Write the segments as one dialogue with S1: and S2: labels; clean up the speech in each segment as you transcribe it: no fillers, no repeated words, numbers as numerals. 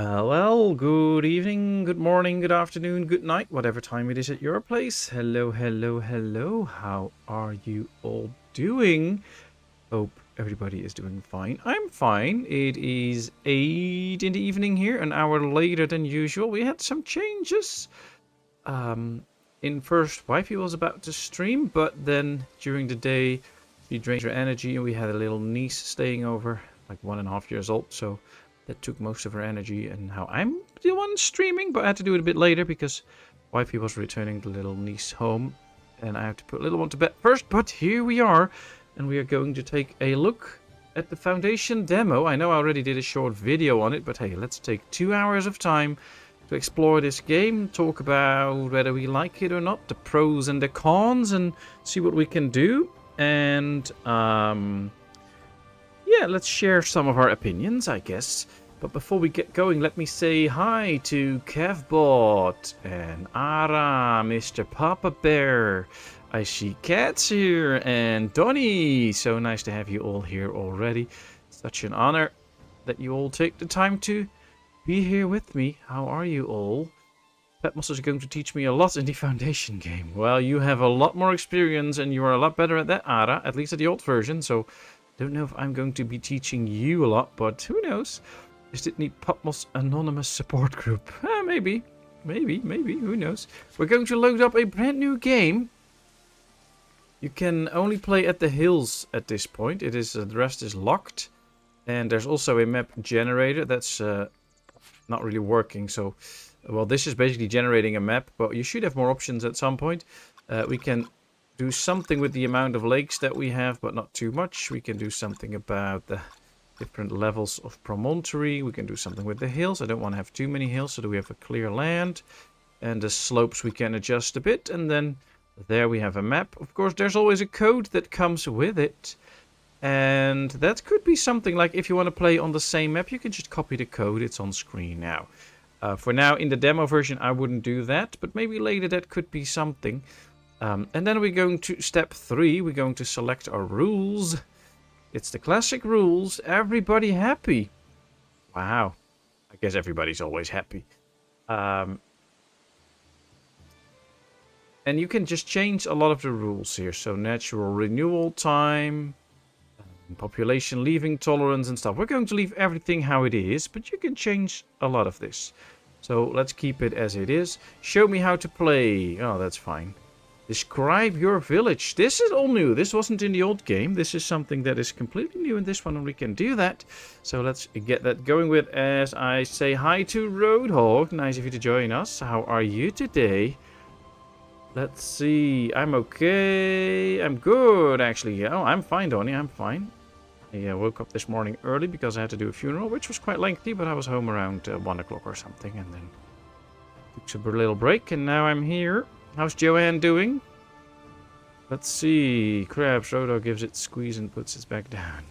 S1: Well, good evening, good morning, good afternoon, good night, whatever time it is at your place. Hello, hello, hello. How are you all doing? Hope everybody is doing fine. I'm fine. It is 8 in the evening here, an hour later than usual. We had some changes. In first, wifey was about to stream, but then during the day, she drained her energy, and we had a little niece staying over, like 1.5 years old, so that took most of her energy, and now I'm the one streaming, but I had to do it a bit later because wifey was returning the little niece home, and I have to put little one to bed first, but here we are, and we are going to take a look at the Foundation demo. I know I already did a short video on it, but hey, let's take 2 hours of time to explore this game, talk about whether we like it or not, the pros and the cons, and see what we can do. And yeah, let's share some of our opinions, I guess. But before we get going, let me say hi to Kevbot and Ara, Mr. Papa Bear. I see Cats here and Donnie. So nice to have you all here already. Such an honor that you all take the time to be here with me. How are you all? Patmos is going to teach me a lot in the Foundation game. Well, you have a lot more experience and you are a lot better at that, Ara, at least at the old version. So don't know if I'm going to be teaching you a lot, but who knows? Is it need Patmos Anonymous Support Group? Maybe, who knows? We're going to load up a brand new game. You can only play at the hills at this point. It is the rest is locked. And there's also a map generator that's not really working. So, well, this is basically generating a map, but you should have more options at some point. We can do something with the amount of lakes that we have, but not too much. We can do something about the different levels of promontory. We can do something with the hills. I don't want to have too many hills, so that we have a clear land. And the slopes we can adjust a bit. And then there we have a map. Of course, there's always a code that comes with it. And that could be something like if you want to play on the same map, you can just copy the code. It's on screen now. For now, in the demo version, I wouldn't do that. But maybe later that could be something. And then we're going to step 3. We're going to select our rules. It's the classic rules. Everybody happy. Wow. I guess everybody's always happy. And you can just change a lot of the rules here. So natural renewal time, population leaving tolerance and stuff. We're going to leave everything how it is, but you can change a lot of this. So let's keep it as it is. Show me how to play. Oh, that's fine. Describe your village. This is all new. This wasn't in the old game. This is something that is completely new in this one, and we can do that. So let's get that going with as I say hi to Roadhog. Nice of you to join us. How are you today? Let's see. I'm okay. I'm good, actually. Oh, I'm fine, Donnie. I'm fine. I woke up this morning early because I had to do a funeral, which was quite lengthy, but I was home around 1 o'clock or something, and then took a little break, and now I'm here. How's Joanne doing? Let's see. Crabs. Rodo gives it squeeze and puts it back down.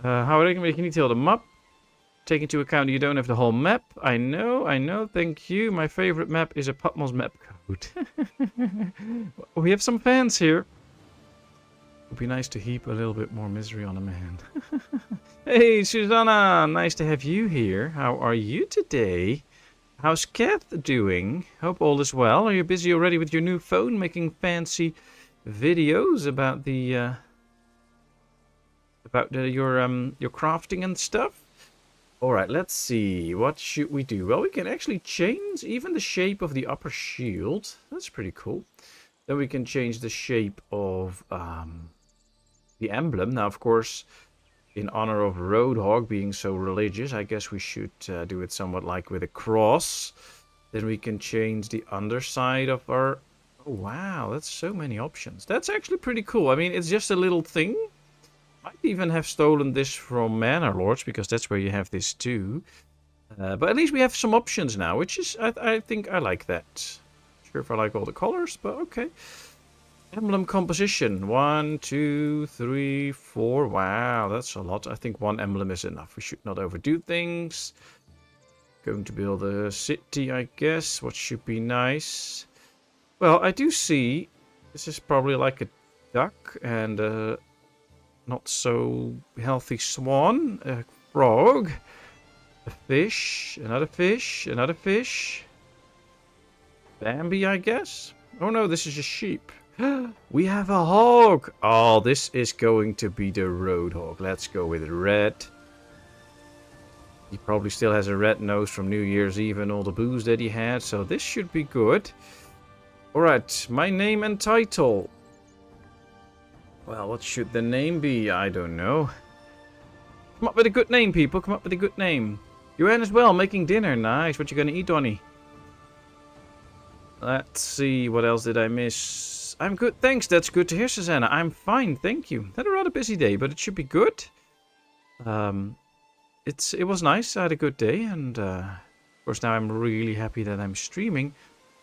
S1: How are they making detail the map? Take into account you don't have the whole map. I know. Thank you. My favorite map is a Patmos map code. We have some fans here. It would be nice to heap a little bit more misery on a man. Hey, Susanna. Nice to have you here. How are you today? How's Kath doing? Hope all is well. Are you busy already with your new phone, making fancy videos about your crafting and stuff? All right, let's see. What should we do? Well, we can actually change even the shape of the upper shield. That's pretty cool. Then we can change the shape of the emblem. Now, of course, in honor of Roadhog being so religious, I guess we should do it somewhat like with a cross. Then we can change the underside of our... Oh, wow, that's so many options. That's actually pretty cool. I mean, it's just a little thing. Might even have stolen this from Manor Lords, because that's where you have this too. But at least we have some options now, which is... I think I like that. Not sure if I like all the colors, but okay. Emblem composition. 1, 2, 3, 4. Wow, that's a lot. I think 1 emblem is enough. We should not overdo things. Going to build a city, I guess. What should be nice? Well, I do see this is probably like a duck and a not so healthy swan. frog. A fish. Another fish. Another fish. Bambi, I guess? Oh no, this is a sheep. We have a hog. Oh, this is going to be the road hog. Let's go with red. He probably still has a red nose from New Year's Eve and all the booze that he had, so this should be good. Alright, my name and title. Well, what should the name be? I don't know. Come up with a good name, people. Come up with a good name. Joanne as well, making dinner. Nice. What you gonna eat, Donnie? Let's see, what else did I miss? I'm good, thanks. That's good to hear, Susanna. I'm fine, thank you. Had a rather busy day, but it should be good. It was nice. I had a good day, and of course now I'm really happy that I'm streaming.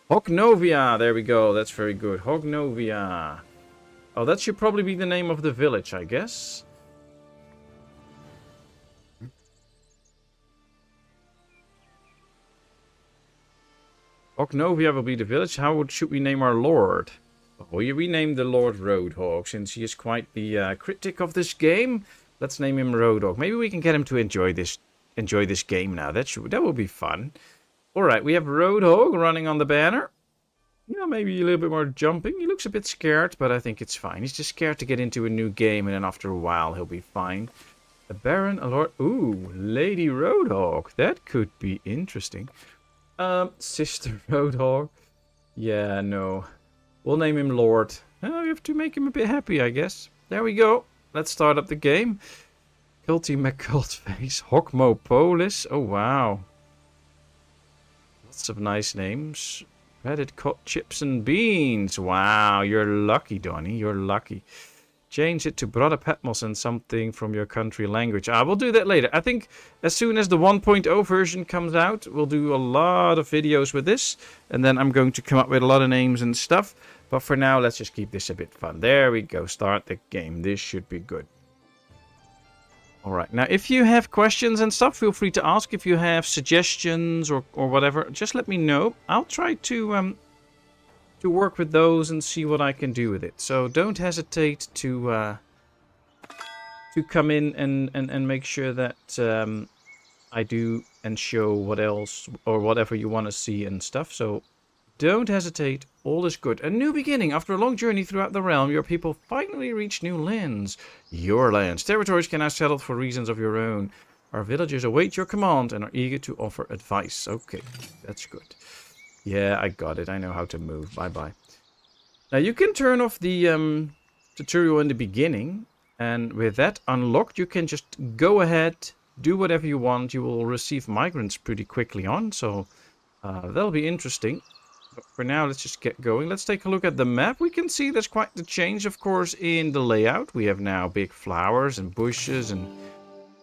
S1: Hognovia, there we go. That's very good. Hognovia. Oh, that should probably be the name of the village, I guess. Hognovia will be the village. How should we name our lord? Oh, we named the Lord Roadhog, since he is quite the critic of this game. Let's name him Roadhog. Maybe we can get him to enjoy this game now. That will be fun. All right, we have Roadhog running on the banner. Yeah, maybe a little bit more jumping. He looks a bit scared, but I think it's fine. He's just scared to get into a new game, and then after a while he'll be fine. A Baron, a Lord. Ooh, Lady Roadhog. That could be interesting. Sister Roadhog. Yeah, no. We'll name him Lord. We have to make him a bit happy, I guess. There we go. Let's start up the game. Culty McCultface. Hogmopolis. Oh, wow. Lots of nice names. Reddit Cod Chips and Beans. Wow, you're lucky, Donnie. You're lucky. Change it to Brother Patmos and something from your country language. We'll do that later. I think as soon as the 1.0 version comes out, we'll do a lot of videos with this. And then I'm going to come up with a lot of names and stuff. But for now, let's just keep this a bit fun. There we go. Start the game. This should be good. Alright, now if you have questions and stuff, feel free to ask. If you have suggestions or whatever, just let me know. I'll try to work with those and see what I can do with it. So don't hesitate to come in and make sure that I do and show what else or whatever you want to see and stuff. So don't hesitate. All is good. A new beginning. After a long journey throughout the realm, your people finally reach new lands. Your lands. Territories can now settle for reasons of your own. Our villagers await your command and are eager to offer advice. Okay, that's good. Yeah, I got it. I know how to move. Bye-bye. Now, you can turn off the tutorial in the beginning. And with that unlocked, you can just go ahead, do whatever you want. You will receive migrants pretty quickly on. So, that'll be interesting. But for now, let's just get going. Let's take a look at the map. We can see there's quite the change, of course, in the layout. We have now big flowers and bushes and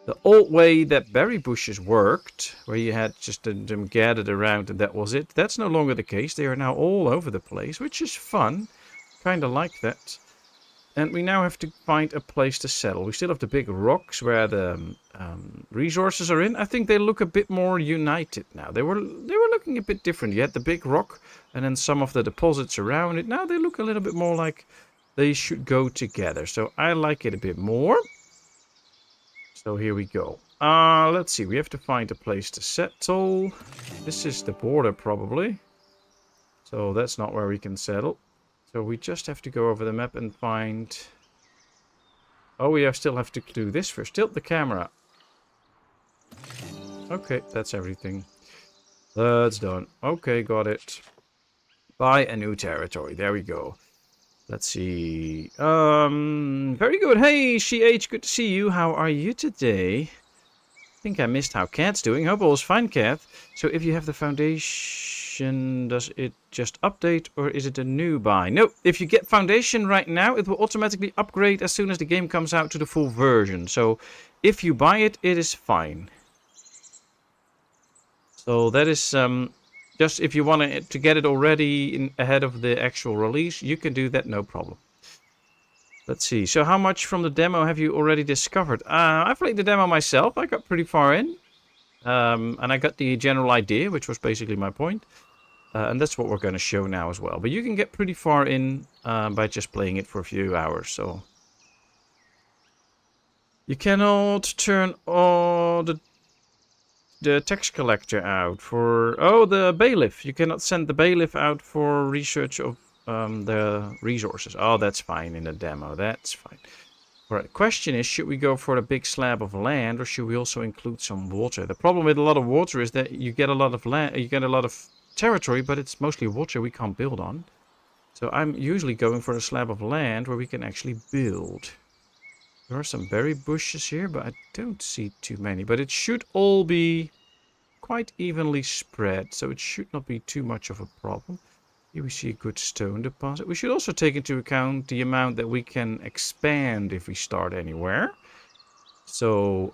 S1: the old way that berry bushes worked, where you had just them gathered around and that was it. That's no longer the case. They are now all over the place, which is fun. Kind of like that. And we now have to find a place to settle. We still have the big rocks where the resources are in. I think they look a bit more united now. They were looking a bit different. You had the big rock and then some of the deposits around it. Now they look a little bit more like they should go together. So I like it a bit more. So here we go. Let's see. We have to find a place to settle. This is the border probably. So that's not where we can settle. So we just have to go over the map and find... Oh, we still have to do this first. Tilt the camera. Okay, that's everything. That's done. Okay, got it. Buy a new territory. There we go. Let's see. Very good. Hey, CH, good to see you. How are you today? I think I missed how Kat's doing. Hope all is fine, Kat. So if you have the foundation, does it just update or is it a new buy? No, if you get foundation right now, it will automatically upgrade as soon as the game comes out to the full version. So if you buy it, it is fine. So that is just if you want to get it already ahead of the actual release, you can do that, no problem. Let's see. So how much from the demo have you already discovered? I played the demo myself. I got pretty far in. And I got the general idea, which was basically my point. And that's what we're going to show now as well. But you can get pretty far in by just playing it for a few hours. So You cannot turn all the tax collector out for... Oh, the bailiff. You cannot send the bailiff out for research of the resources. Oh, that's fine in the demo. That's fine. Alright, question is, should we go for the big slab of land or should we also include some water? The problem with a lot of water is that you get a lot of land, you get a lot of territory, but it's mostly water we can't build on. So I'm usually going for a slab of land where we can actually build. There are some berry bushes here, but I don't see too many. But it should all be quite evenly spread, so it should not be too much of a problem. Here we see a good stone deposit. We should also take into account the amount that we can expand if we start anywhere. So,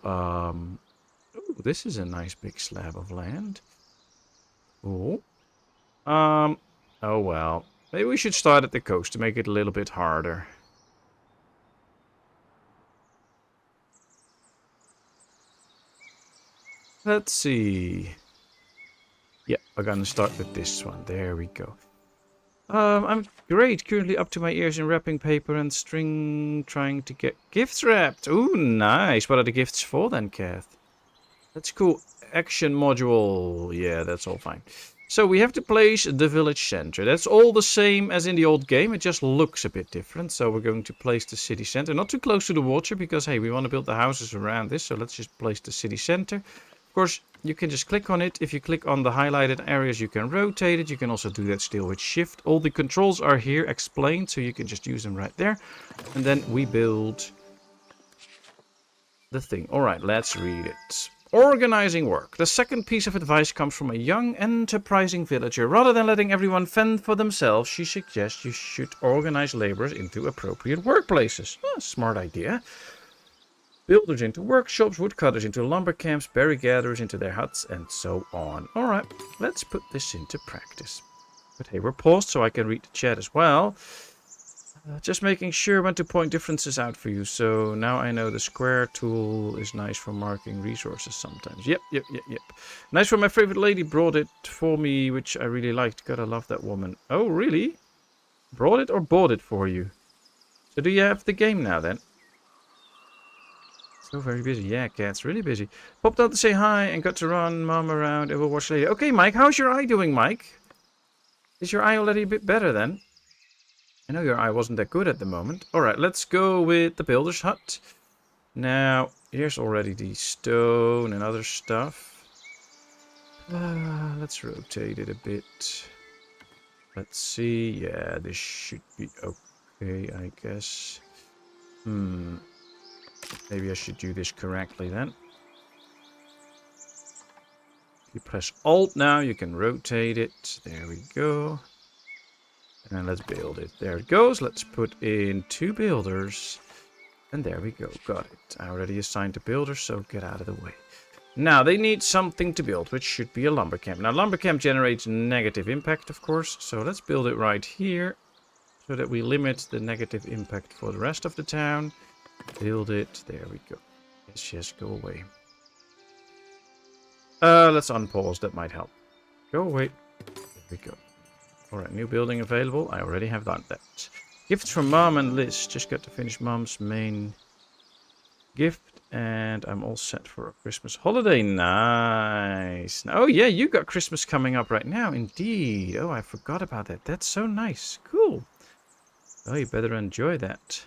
S1: ooh, this is a nice big slab of land. Oh. Oh well. Maybe we should start at the coast to make it a little bit harder. Let's see. Yeah, we're gonna start with this one. There we go. I'm great. Currently up to my ears in wrapping paper and string, trying to get gifts wrapped. Ooh, nice. What are the gifts for then, Kath? That's cool. Action module. Yeah, that's all fine. So we have to place the village center. That's all the same as in the old game. It just looks a bit different. So we're going to place the city center. Not too close to the water because, hey, we want to build the houses around this. So let's just place the city center. Of course, you can just click on it. If you click on the highlighted areas, you can rotate it. You can also do that still with shift. All the controls are here explained, so you can just use them right there. And then we build the thing. All right, let's read it. Organizing work. The second piece of advice comes from a young, enterprising villager. Rather than letting everyone fend for themselves, she suggests you should organize laborers into appropriate workplaces. Smart idea. Builders into workshops, woodcutters into lumber camps, berry gatherers into their huts, and so on. Alright, let's put this into practice. But hey, we're paused so I can read the chat as well. Just making sure when to point differences out for you. So now I know the square tool is nice for marking resources sometimes. Yep. Nice for my favorite lady brought it for me, which I really liked. Gotta love that woman. Oh, really? Brought it or bought it for you? So do you have the game now then? So very busy. Yeah, Cat's really busy. Popped out to say hi and got to run mom around and we'll watch later. Okay, Mike, how's your eye doing, Mike? Is your eye already a bit better then? I know your eye wasn't that good at the moment. Alright, let's go with the builder's hut. Now, here's already the stone and other stuff. Let's rotate it a bit. Let's see. Yeah, this should be okay, I guess. Maybe I should do this correctly then. You press Alt now, you can rotate it. There we go. And then let's build it. There it goes. Let's put in 2 builders. And there we go. Got it. I already assigned a builder, so get out of the way. Now, they need something to build, which should be a lumber camp. Now, lumber camp generates negative impact, of course. So let's build it right here. So that we limit the negative impact for the rest of the town. Build it. There we go. Yes, go away. Let's unpause. That might help. Go away. There we go. Alright, new building available. I already have done that. Gifts from Mom and Liz. Just got to finish Mom's main gift. And I'm all set for a Christmas holiday. Nice. Oh, yeah, you got Christmas coming up right now. Indeed. Oh, I forgot about that. That's so nice. Cool. Oh, you better enjoy that.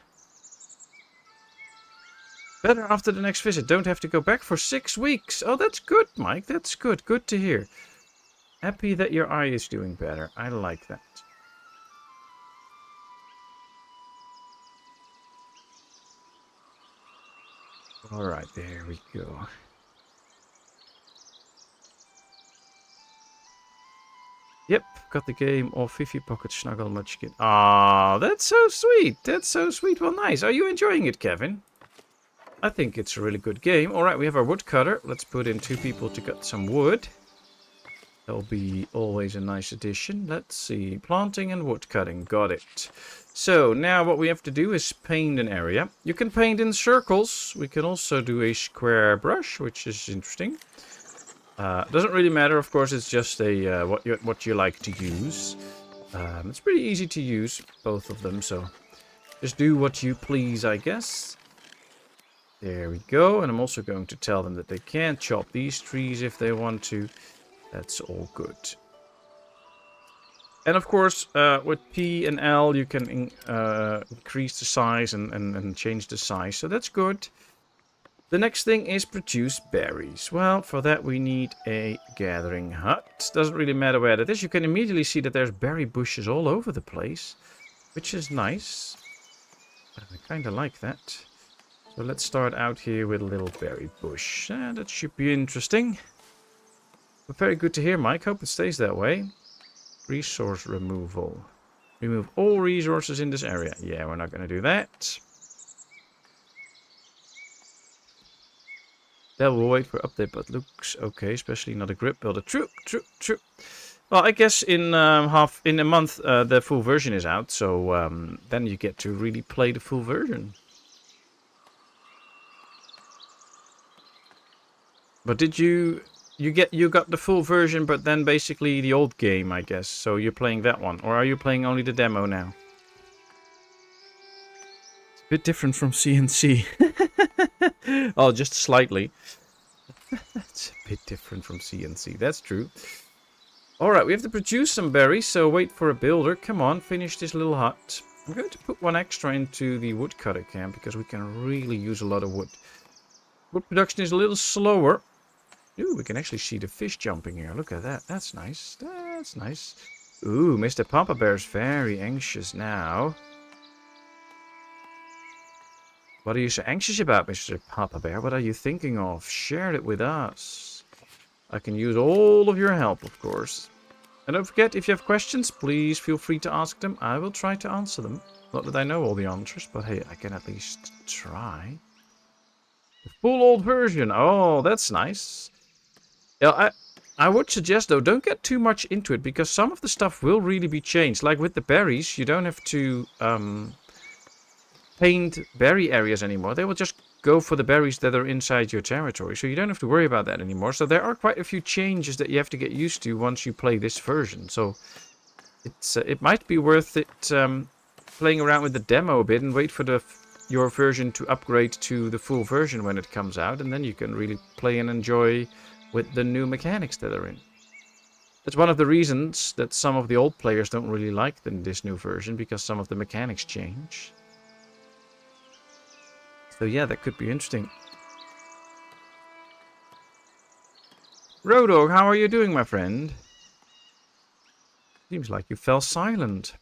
S1: Better after the next visit. Don't have to go back for 6 weeks. Oh, that's good, Mike. That's good. Good to hear. Happy that your eye is doing better. I like that. Alright, there we go. Yep, got the game all Fifi Pocket Snuggle Munchkin. Ah, that's so sweet. That's so sweet. Well, nice. Are you enjoying it, Kevin? I think it's a really good game. Alright, we have our woodcutter. Let's put in 2 people to cut some wood. That'll be always a nice addition. Let's see. Planting and woodcutting. Got it. So, now what we have to do is paint an area. You can paint in circles. We can also do a square brush, which is interesting. Doesn't really matter, of course. It's just a what you like to use. It's pretty easy to use, both of them. So, just do what you please, I guess. There we go. And I'm also going to tell them that they can't chop these trees if they want to. That's all good. And of course, with P and L, you can increase the size and change the size. So that's good. The next thing is produce berries. Well, for that we need a gathering hut. Doesn't really matter where that is. You can immediately see that there's berry bushes all over the place, which is nice. I kind of like that. So let's start out here with a little berry bush. That should be interesting. But very good to hear, Mike. Hope it stays that way. Resource removal. Remove all resources in this area. Yeah, we're not going to do that. That will wait for update, but looks okay. Especially not a grip builder. True. Well, I guess in a month the full version is out. So then you get to really play the full version. But did you got the full version, but then basically the old game, I guess. So you're playing that one, or are you playing only the demo now? It's a bit different from CNC. Oh, just slightly. It's a bit different from CNC. That's true. All right, we have to produce some berries, so wait for a builder. Come on, finish this little hut. I'm going to put one extra into the woodcutter camp because we can really use a lot of wood. Wood production is a little slower. Ooh, we can actually see the fish jumping here. Look at that. That's nice. That's nice. Ooh, Mr. Papa Bear's very anxious now. What are you so anxious about, Mr. Papa Bear? What are you thinking of? Share it with us. I can use all of your help, of course. And don't forget, if you have questions, please feel free to ask them. I will try to answer them. Not that I know all the answers, but hey, I can at least try. The full old version. Oh, that's nice. Yeah, I would suggest, though, don't get too much into it, because some of the stuff will really be changed. Like with the berries, you don't have to paint berry areas anymore. They will just go for the berries that are inside your territory, so you don't have to worry about that anymore. So there are quite a few changes that you have to get used to once you play this version. So it might be worth it playing around with the demo a bit and wait for your version to upgrade to the full version when it comes out, and then you can really play and enjoy with the new mechanics that are in. That's one of the reasons that some of the old players don't really like this new version, because some of the mechanics change. So yeah, that could be interesting. Rodog, how are you doing, my friend? Seems like you fell silent.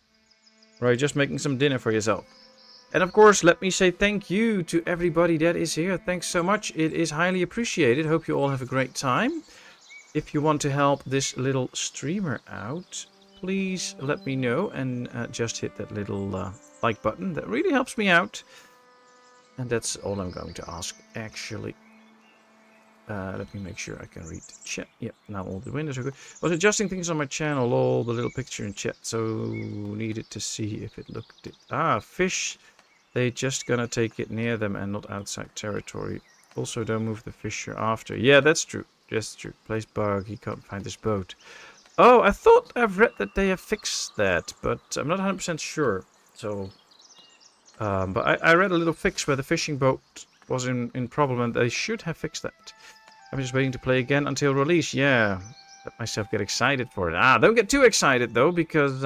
S1: Or are you just making some dinner for yourself? And of course, let me say thank you to everybody that is here. Thanks so much. It is highly appreciated. Hope you all have a great time. If you want to help this little streamer out, please let me know and just hit that little like button. That really helps me out. And that's all I'm going to ask, actually. Let me make sure I can read the chat. Yep, now all the windows are good. I was adjusting things on my channel, all the little picture in chat, so needed to see if it looked... fish. They just gonna take it near them and not outside territory. Also, don't move the fisher after. Yeah, that's true. That's true. Place bug. He can't find his boat. Oh, I thought I've read that they have fixed that, but I'm not 100% sure. So, but I read a little fix where the fishing boat was in problem, and they should have fixed that. I'm just waiting to play again until release. Yeah, let myself get excited for it. Don't get too excited though, because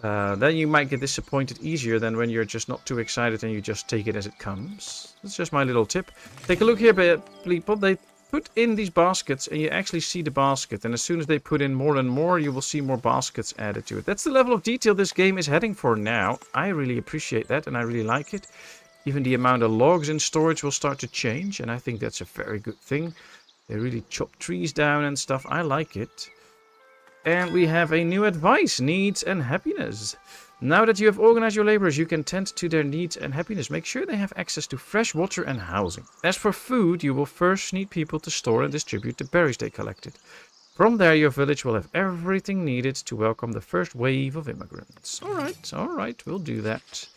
S1: then you might get disappointed easier than when you're just not too excited and you just take it as it comes. That's just my little tip. Take a look here, people. They put in these baskets and you actually see the basket. And as soon as they put in more and more, you will see more baskets added to it. That's the level of detail this game is heading for now. I really appreciate that and I really like it. Even the amount of logs in storage will start to change. And I think that's a very good thing. They really chop trees down and stuff. I like it. And we have a new advice, needs and happiness. Now that you have organized your laborers, you can tend to their needs and happiness. Make sure they have access to fresh water and housing. As for food, you will first need people to store and distribute the berries they collected. From there, your village will have everything needed to welcome the first wave of immigrants. All right, we'll do that.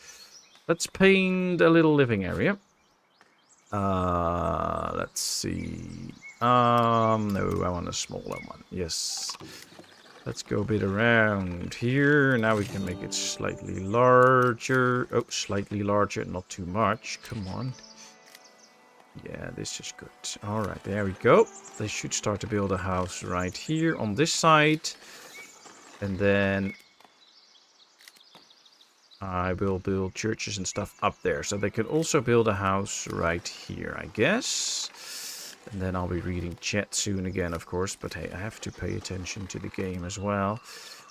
S1: Let's paint a little living area. Let's see. No, I want a smaller one. Yes. Let's go a bit around here. Now we can make it slightly larger. Oh, slightly larger, not too much. Come on. Yeah, this is good. Alright, there we go. They should start to build a house right here on this side. And then I will build churches and stuff up there. So they can also build a house right here, I guess. And then I'll be reading chat soon again, of course. But hey, I have to pay attention to the game as well.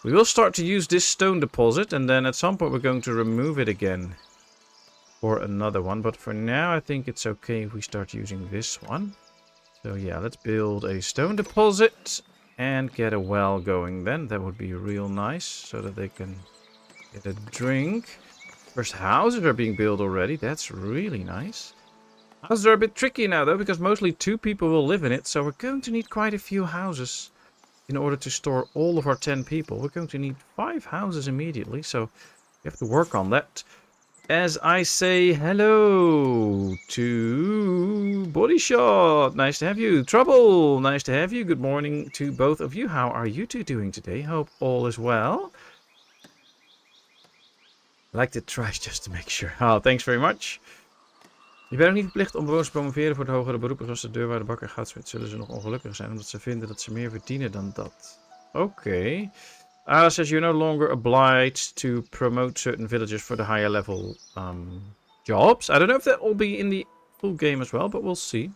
S1: We will start to use this stone deposit. And then at some point we're going to remove it again for another one. But for now, I think it's okay if we start using this one. So yeah, let's build a stone deposit and get a well going then. That would be real nice so that they can get a drink. First houses are being built already. That's really nice. Houses are a bit tricky now though, because mostly 2 people will live in it. So we're going to need quite a few houses in order to store all of our 10 people. We're going to need 5 houses immediately. So we have to work on that. As I say hello to Body Shot. Nice to have you. Trouble. Nice to have you. Good morning to both of you. How are you two doing today? Hope all is well. Like the trash just to make sure. Oh, thanks very much. Je bent ook niet verplicht om bewoners te promoveren voor de hogere beroepen. Zoals de deur waar de bakker gaat, zullen ze nog ongelukkig zijn. Omdat ze vinden dat ze meer verdienen dan dat. Oké. Says you're no longer obliged to promote certain villagers for the higher level jobs. I don't know if that will be in the full game as well, but we'll see.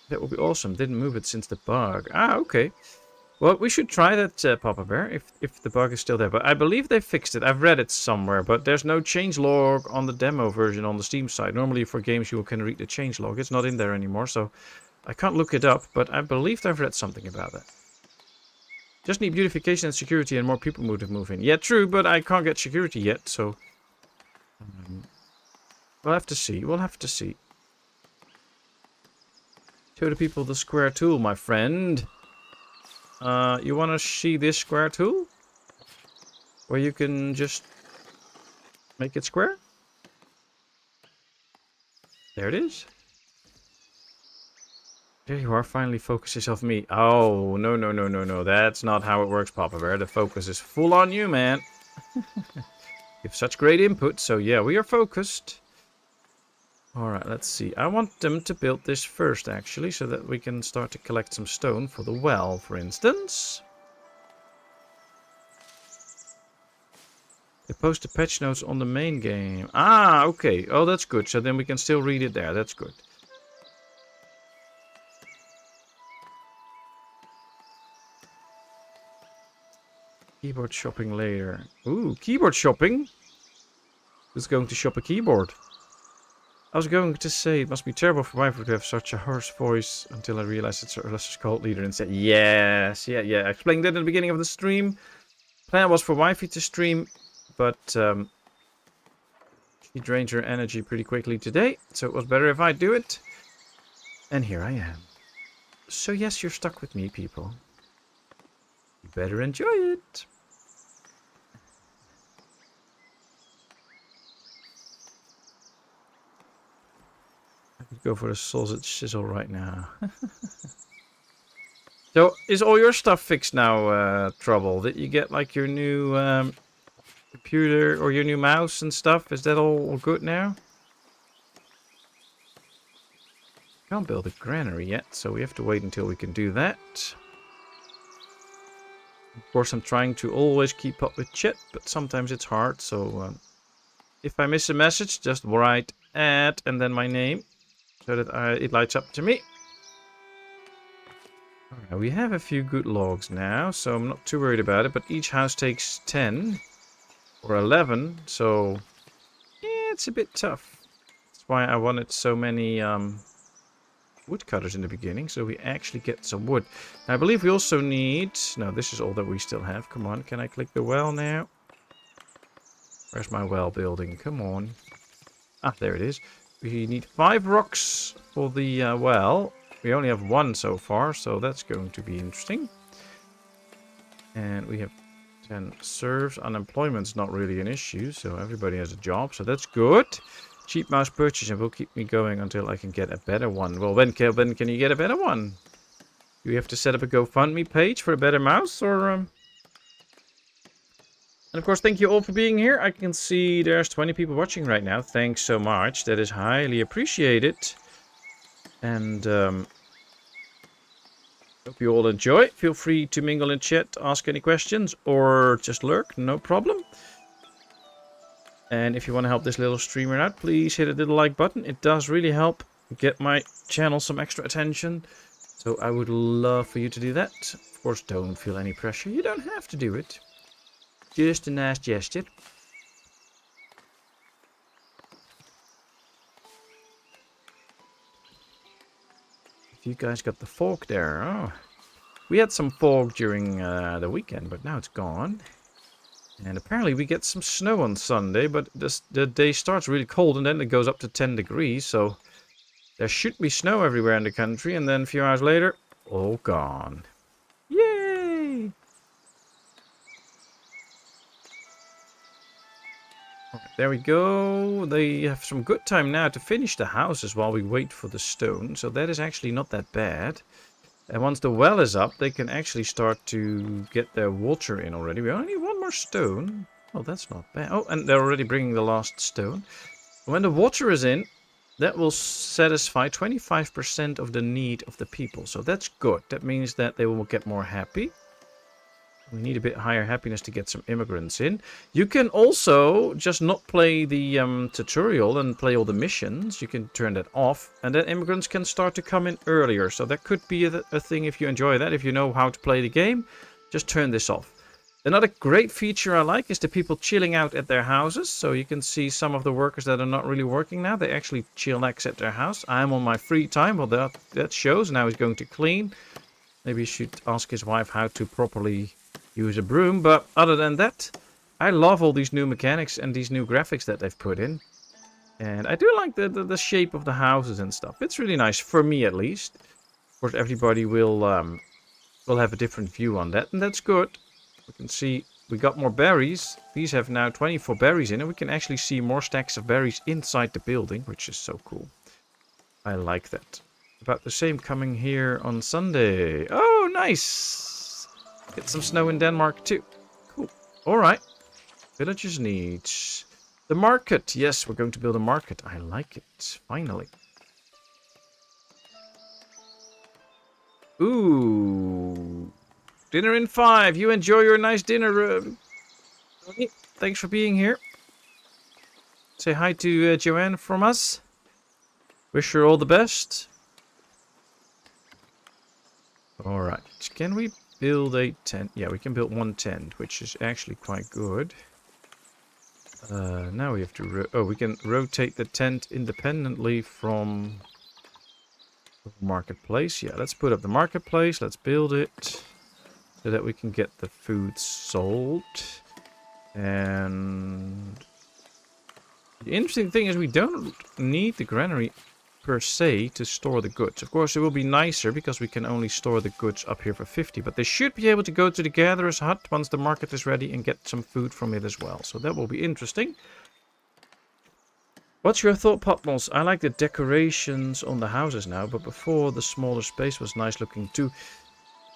S1: That would be awesome. Didn't move it since the bug. Ah, okay. Well, we should try that, Papa Bear, if the bug is still there. But I believe they fixed it. I've read it somewhere, but there's no changelog on the demo version on the Steam side. Normally for games you can read the changelog. It's not in there anymore, so I can't look it up. But I believe I've read something about that. Just need beautification and security and more people to move in. Yeah, true, but I can't get security yet, so... we'll have to see. We'll have to see. Show the people the square tool, my friend. You want to see this square tool? Where you can just make it square? There it is. There you are, finally focuses off me. Oh, no. That's not how it works, Papa Bear. The focus is full on you, man. You have such great input, so yeah, we are focused. Alright, let's see. I want them to build this first, actually, so that we can start to collect some stone for the well, for instance. They post the patch notes on the main game. Ah, okay. Oh, that's good. So then we can still read it there. That's good. Keyboard shopping later. Ooh, keyboard shopping? Who's going to shop a keyboard? I was going to say it must be terrible for Waifu to have such a hoarse voice until I realized it's a cult leader and said, yes, yeah. I explained that at the beginning of the stream. Plan was for Waifu to stream, but she drained her energy pretty quickly today, so it was better if I do it. And here I am. So yes, you're stuck with me, people. You better enjoy it. I could go for a sausage sizzle right now. So, is all your stuff fixed now, Trouble? Did you get, like, your new computer or your new mouse and stuff? Is that all good now? Can't build a granary yet, so we have to wait until we can do that. Of course, I'm trying to always keep up with chat, but sometimes it's hard, so if I miss a message, just write @ and then my name, so that it lights up to me. Alright, we have a few good logs now, so I'm not too worried about it, but each house takes 10 or 11, so yeah, it's a bit tough. That's why I wanted so many woodcutters in the beginning, so we actually get some wood. Now, I believe we also need... No, this is all that we still have. Come on, can I click the well now? Where's my well building? Come on. Ah, there it is. We need 5 rocks for the well. We only have 1 so far, so that's going to be interesting. And we have 10 serfs. Unemployment's not really an issue, so everybody has a job, so that's good. Cheap mouse purchase and will keep me going until I can get a better one. Well, when can you get a better one? Do you have to set up a GoFundMe page for a better mouse, or And of course, thank you all for being here. I can see there's 20 people watching right now. Thanks so much. That is highly appreciated. And hope you all enjoy. Feel free to mingle in chat, ask any questions, or just lurk. No problem. And if you want to help this little streamer out, please hit a little like button. It does really help get my channel some extra attention. So I would love for you to do that. Of course, don't feel any pressure. You don't have to do it. Just a nice gesture. You guys got the fog there. Oh, we had some fog during the weekend, but now it's gone. And apparently we get some snow on Sunday, but the day starts really cold and then it goes up to 10 degrees. So there should be snow everywhere in the country. And then a few hours later, all gone. Yay! Right, there we go. They have some good time now to finish the houses while we wait for the stone. So that is actually not that bad. And once the well is up, they can actually start to get their water in already. We only need one more stone. Oh, that's not bad. Oh, and they're already bringing the last stone. When the water is in, that will satisfy 25% of the need of the people. So that's good. That means that they will get more happy. We need a bit higher happiness to get some immigrants in. You can also just not play the tutorial and play all the missions. You can turn that off, and then immigrants can start to come in earlier. So that could be a thing if you enjoy that. If you know how to play the game, just turn this off. Another great feature I like is the people chilling out at their houses. So you can see some of the workers that are not really working now. They actually chillax at their house. I'm on my free time. Well, that shows. Now he's going to clean. Maybe he should ask his wife how to properly use a broom, but other than that, I love all these new mechanics and these new graphics that they've put in. And I do like the shape of the houses and stuff. It's really nice, for me at least. Of course, everybody will have a different view on that, and that's good. We can see we got more berries. These have now 24 berries in, and we can actually see more stacks of berries inside the building, which is so cool. I like that. About the same coming here on Sunday. Oh, nice! Get some snow in Denmark too. Cool. Alright. Villagers needs. The market. Yes, we're going to build a market. I like it. Finally. Ooh. Dinner in 5. You enjoy your nice dinner. Thanks for being here. Say hi to Joanne from us. Wish her all the best. Alright. Can we build a tent? Yeah, we can build one tent, which is actually quite good. Now we have to... we can rotate the tent independently from the marketplace. Yeah, let's put up the marketplace. Let's build it so that we can get the food sold. And the interesting thing is we don't need the granary per se to store the goods. Of course, it will be nicer because we can only store the goods up here for 50, but they should be able to go to the gatherer's hut once the market is ready and get some food from it as well. So that will be interesting. What's your thought, Patmos? I like the decorations on the houses now, but before the smaller space was nice looking too.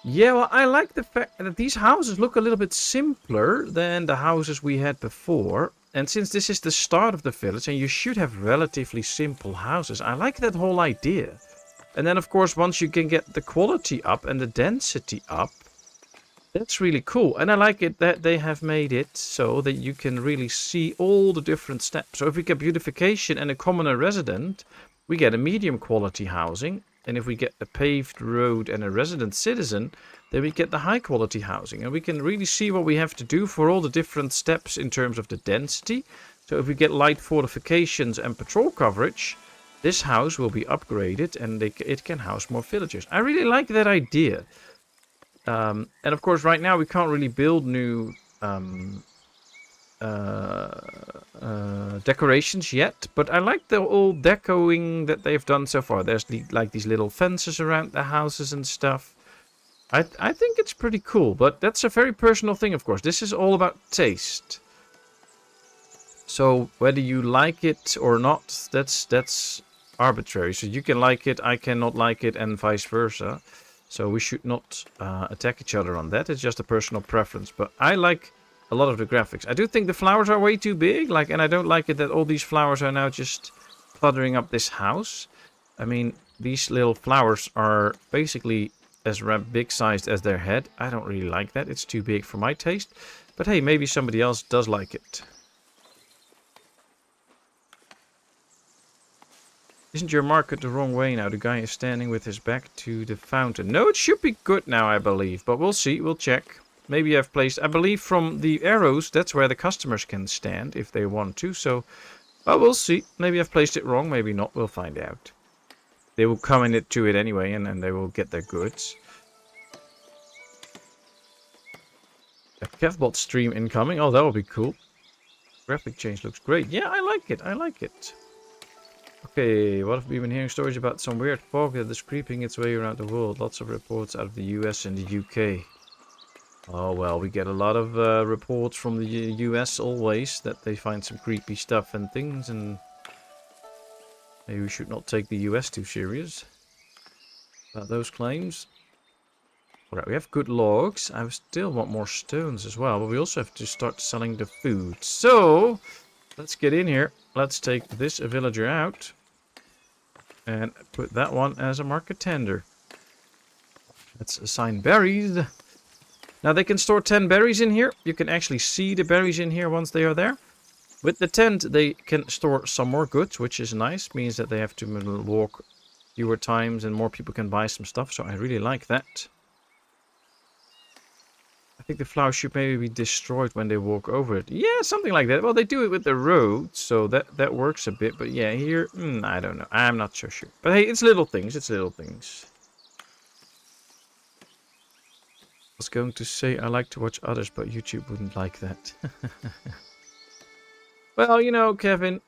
S1: Yeah, well, I like the fact that these houses look a little bit simpler than the houses we had before. And since this is the start of the village and you should have relatively simple houses, I like that whole idea. And then, of course, once you can get the quality up and the density up, that's really cool. And I like it that they have made it so that you can really see all the different steps. So if we get beautification and a commoner resident, we get a medium quality housing. And if we get a paved road and a resident citizen, then we get the high quality housing. And we can really see what we have to do for all the different steps in terms of the density. So if we get light fortifications and patrol coverage, this house will be upgraded and it can house more villagers. I really like that idea. And of course, right now we can't really build new decorations yet, but I like the old decoing that they've done so far. There's like these little fences around the houses and stuff. I think it's pretty cool, but that's a very personal thing, of course. This is all about taste. So whether you like it or not, that's arbitrary. So you can like it, I cannot like it, and vice versa. So we should not attack each other on that. It's just a personal preference. But I like a lot of the graphics. I do think the flowers are way too big, like, and I don't like it that all these flowers are now just cluttering up this house. I mean, these little flowers are basically as big sized as their head. I don't really like that. It's too big for my taste. But hey, maybe somebody else does like it. Isn't your market the wrong way now? The guy is standing with his back to the fountain. No, it should be good now, I believe. But we'll see. We'll check. Maybe I've placed... I believe from the arrows, that's where the customers can stand if they want to. So, well, we'll see. Maybe I've placed it wrong. Maybe not. We'll find out. They will come in to it anyway, and then they will get their goods. A Kevbot stream incoming. Oh, that will be cool. Graphic change looks great. Yeah, I like it. I like it. Okay, what have we been hearing? Stories about some weird fog that is creeping its way around the world. Lots of reports out of the US and the UK. Oh, well, we get a lot of reports from the US always that they find some creepy stuff and things, and maybe we should not take the US too serious about those claims. Alright, we have good logs. I still want more stones as well, but we also have to start selling the food. So, let's get in here. Let's take this villager out and put that one as a market tender. Let's assign berries. Now they can store 10 berries in here. You can actually see the berries in here once they are there. With the tent, they can store some more goods, which is nice. Means that they have to walk fewer times and more people can buy some stuff. So I really like that. I think the flowers should maybe be destroyed when they walk over it. Yeah, something like that. Well, they do it with the road, so that works a bit. But yeah, here, I don't know. I'm not so sure. But hey, it's little things. It's little things. I was going to say I like to watch others, but YouTube wouldn't like that. Well, you know, Kevin,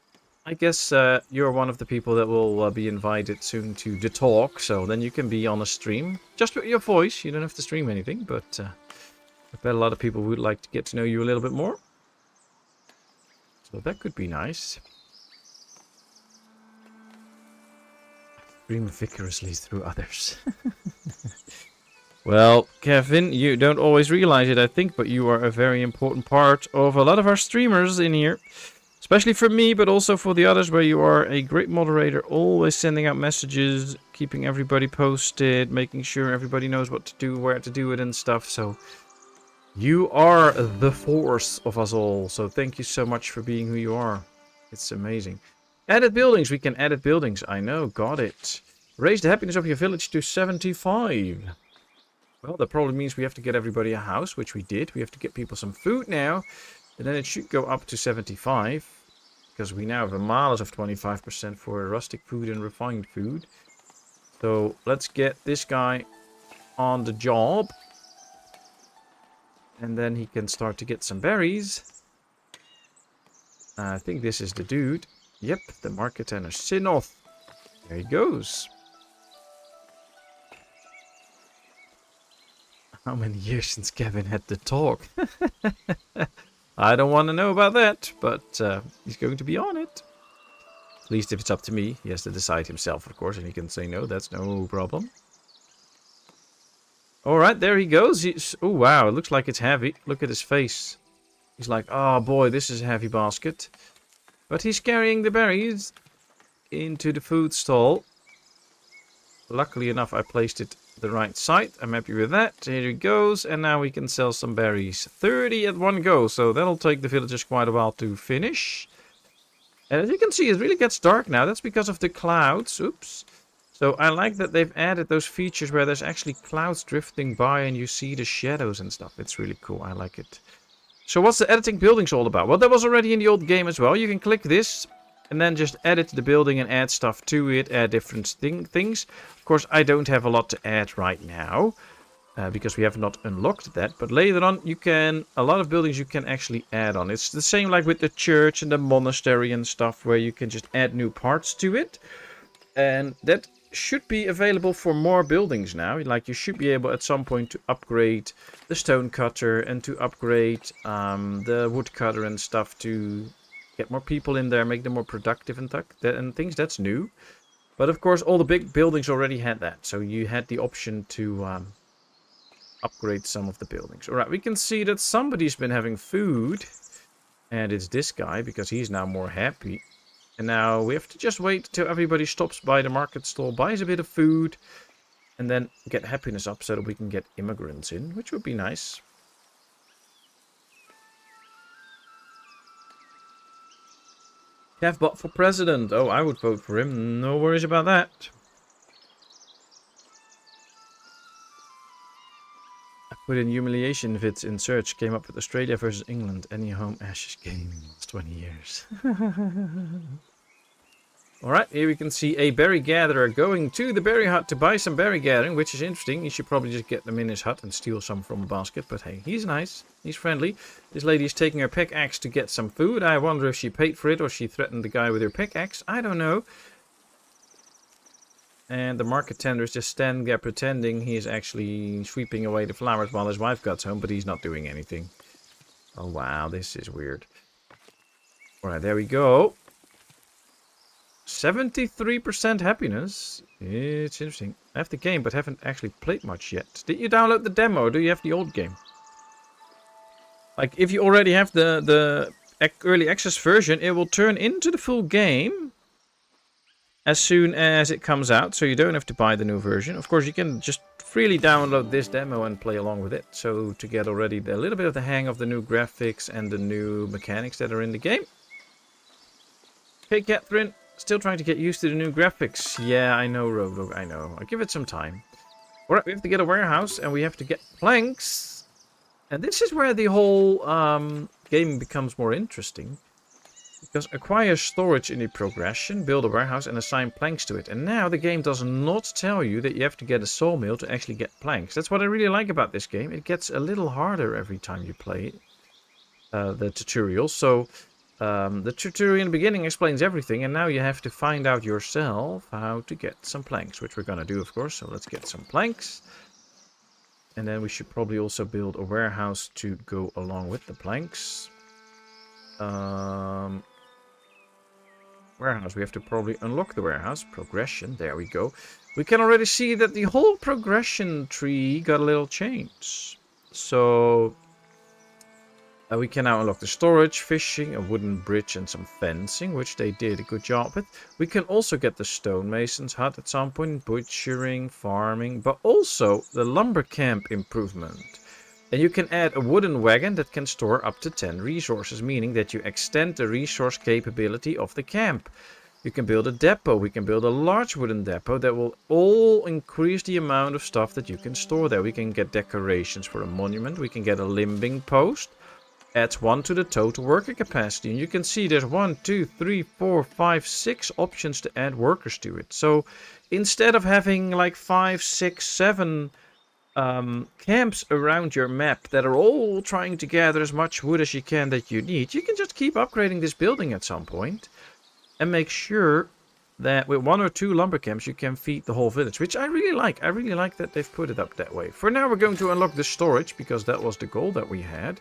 S1: I guess you're one of the people that will be invited soon to the talk. So then you can be on a stream. Just with your voice. You don't have to stream anything, but... I bet a lot of people would like to get to know you a little bit more. So that could be nice. Stream vigorously through others. Well, Kevin, you don't always realize it, I think, but you are a very important part of a lot of our streamers in here. Especially for me, but also for the others, where you are a great moderator, always sending out messages, keeping everybody posted, making sure everybody knows what to do, where to do it and stuff, so... You are the force of us all, so thank you so much for being who you are. It's amazing. Edit buildings, we can edit buildings. I know, got it. Raise the happiness of your village to 75. Well, that probably means we have to get everybody a house, which we did. We have to get people some food now, and then it should go up to 75. Because we now have a malus of 25% for rustic food and refined food. So let's get this guy on the job. And then he can start to get some berries. I think this is the dude. Yep, the market tender Sinoth. There he goes. How many years since Kevin had the talk? I don't want to know about that, but he's going to be on it. At least if it's up to me. He has to decide himself, of course, and he can say no, that's no problem. Alright, there he goes. Oh, wow, it looks like it's heavy. Look at his face. He's like, oh boy, this is a heavy basket. But he's carrying the berries into the food stall. Luckily enough, I placed it the right side. I'm happy with that. Here he goes. And now we can sell some berries. 30 at one go. So that'll take the villagers quite a while to finish. And as you can see, it really gets dark now. That's because of the clouds. Oops. So I like that they've added those features where there's actually clouds drifting by and you see the shadows and stuff. It's really cool. I like it. So what's the editing buildings all about? Well, that was already in the old game as well. You can click this and then just edit the building and add stuff to it. Add different things. Of course, I don't have a lot to add right now because we have not unlocked that. But later on, you can... A lot of buildings you can actually add on. It's the same like with the church and the monastery and stuff where you can just add new parts to it. And that... should be available for more buildings now. Like you should be able at some point to upgrade the stone cutter and to upgrade the wood cutter and stuff to get more people in there, make them more productive and things. That's new. But of course all the big buildings already had that. So you had the option to upgrade some of the buildings. Alright, we can see that somebody's been having food. And it's this guy, because he's now more happy. And now we have to just wait till everybody stops by the market stall, buys a bit of food, and then get happiness up so that we can get immigrants in, which would be nice. Kevbot for president. Oh, I would vote for him. No worries about that. I put in humiliation vids in search. Came up with Australia versus England. Any home Ashes game in the last 20 years. Alright, here we can see a berry gatherer going to the berry hut to buy some berry gathering, which is interesting. He should probably just get them in his hut and steal some from a basket. But hey, he's nice. He's friendly. This lady is taking her pickaxe to get some food. I wonder if she paid for it or she threatened the guy with her pickaxe. I don't know. And the market tender is just standing there pretending he's actually sweeping away the flowers while his wife got home, but he's not doing anything. Oh wow, this is weird. Alright, there we go. 73% happiness. It's interesting. I have the game, but haven't actually played much yet. Did you download the demo? Or do you have the old game? Like, if you already have the early access version, it will turn into the full game as soon as it comes out. So you don't have to buy the new version. Of course, you can just freely download this demo and play along with it. So to get already a little bit of the hang of the new graphics and the new mechanics that are in the game. Hey, Catherine. Still trying to get used to the new graphics. Yeah, I know, Rogue. I know. I'll give it some time. Alright, we have to get a warehouse and we have to get planks. And this is where the whole game becomes more interesting. Because acquire storage in the progression, build a warehouse and assign planks to it. And now the game does not tell you that you have to get a sawmill to actually get planks. That's what I really like about this game. It gets a little harder every time you play the tutorial. So the tutorial in the beginning explains everything, and now you have to find out yourself how to get some planks, which we're going to do, of course. So let's get some planks. And then we should probably also build a warehouse to go along with the planks. Warehouse, we have to probably unlock the warehouse. Progression, there we go. We can already see that the whole progression tree got a little change. So we can now unlock the storage, fishing, a wooden bridge and some fencing, which they did a good job with. We can also get the stonemason's hut at some point, butchering, farming, but also the lumber camp improvement. And you can add a wooden wagon that can store up to 10 resources, meaning that you extend the resource capability of the camp. You can build a depot, we can build a large wooden depot that will all increase the amount of stuff that you can store there. We can get decorations for a monument, we can get a limbing post. Adds 1 to the total worker capacity. And you can see there's 1, 2, 3, 4, 5, 6 options to add workers to it. So instead of having like 5, 6, 7 camps around your map that are all trying to gather as much wood as you can that you need, you can just keep upgrading this building at some point and make sure that with 1 or 2 lumber camps you can feed the whole village, which I really like. I really like that they've put it up that way. For now we're going to unlock the storage because that was the goal that we had.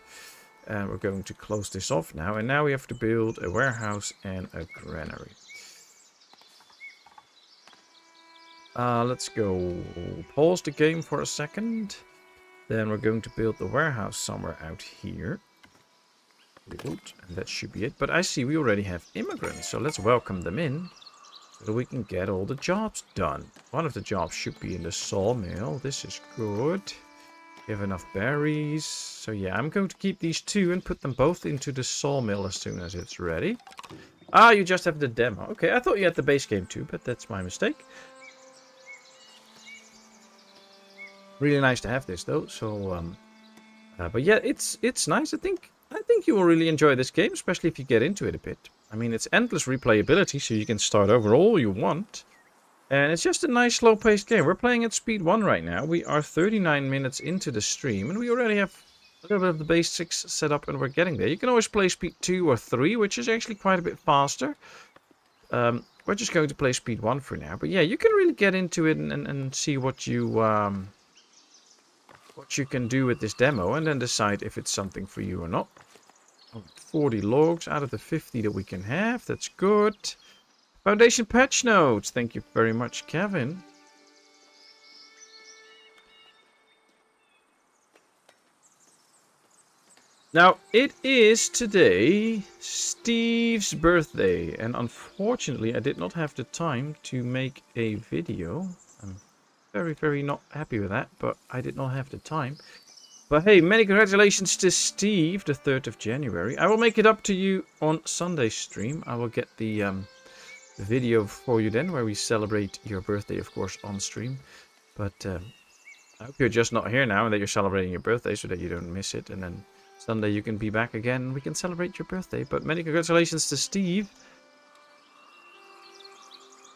S1: And we're going to close this off now. And now we have to build a warehouse and a granary. Let's go pause the game for a second. Then we're going to build the warehouse somewhere out here. Build, and that should be it. But I see we already have immigrants. So let's welcome them in. So that we can get all the jobs done. One of the jobs should be in the sawmill. This is good. We have enough berries. So yeah, I'm going to keep these 2 and put them both into the sawmill as soon as it's ready. Ah, you just have the demo. Okay, I thought you had the base game too, but that's my mistake. Really nice to have this though. So, but yeah, it's nice. I think you will really enjoy this game, especially if you get into it a bit. I mean, it's endless replayability, so you can start over all you want. And it's just a nice slow-paced game. We're playing at speed 1 right now. We are 39 minutes into the stream, and we already have a little bit of the basics set up, and we're getting there. You can always play speed 2 or 3, which is actually quite a bit faster. We're just going to play speed 1 for now. But yeah, you can really get into it and see what you can do with this demo, and then decide if it's something for you or not. 40 logs out of the 50 that we can have. That's good. Foundation patch notes. Thank you very much, Kevin. Now, it is today Steve's birthday, and unfortunately I did not have the time to make a video. I'm very, very not happy with that, but I did not have the time. But hey, many congratulations to Steve, the 3rd of January. I will make it up to you on Sunday's stream. I will get the video for you then, where we celebrate your birthday, of course, on stream. But I hope you're just not here now and that you're celebrating your birthday so that you don't miss it. And then Sunday you can be back again and we can celebrate your birthday. But many congratulations to Steve.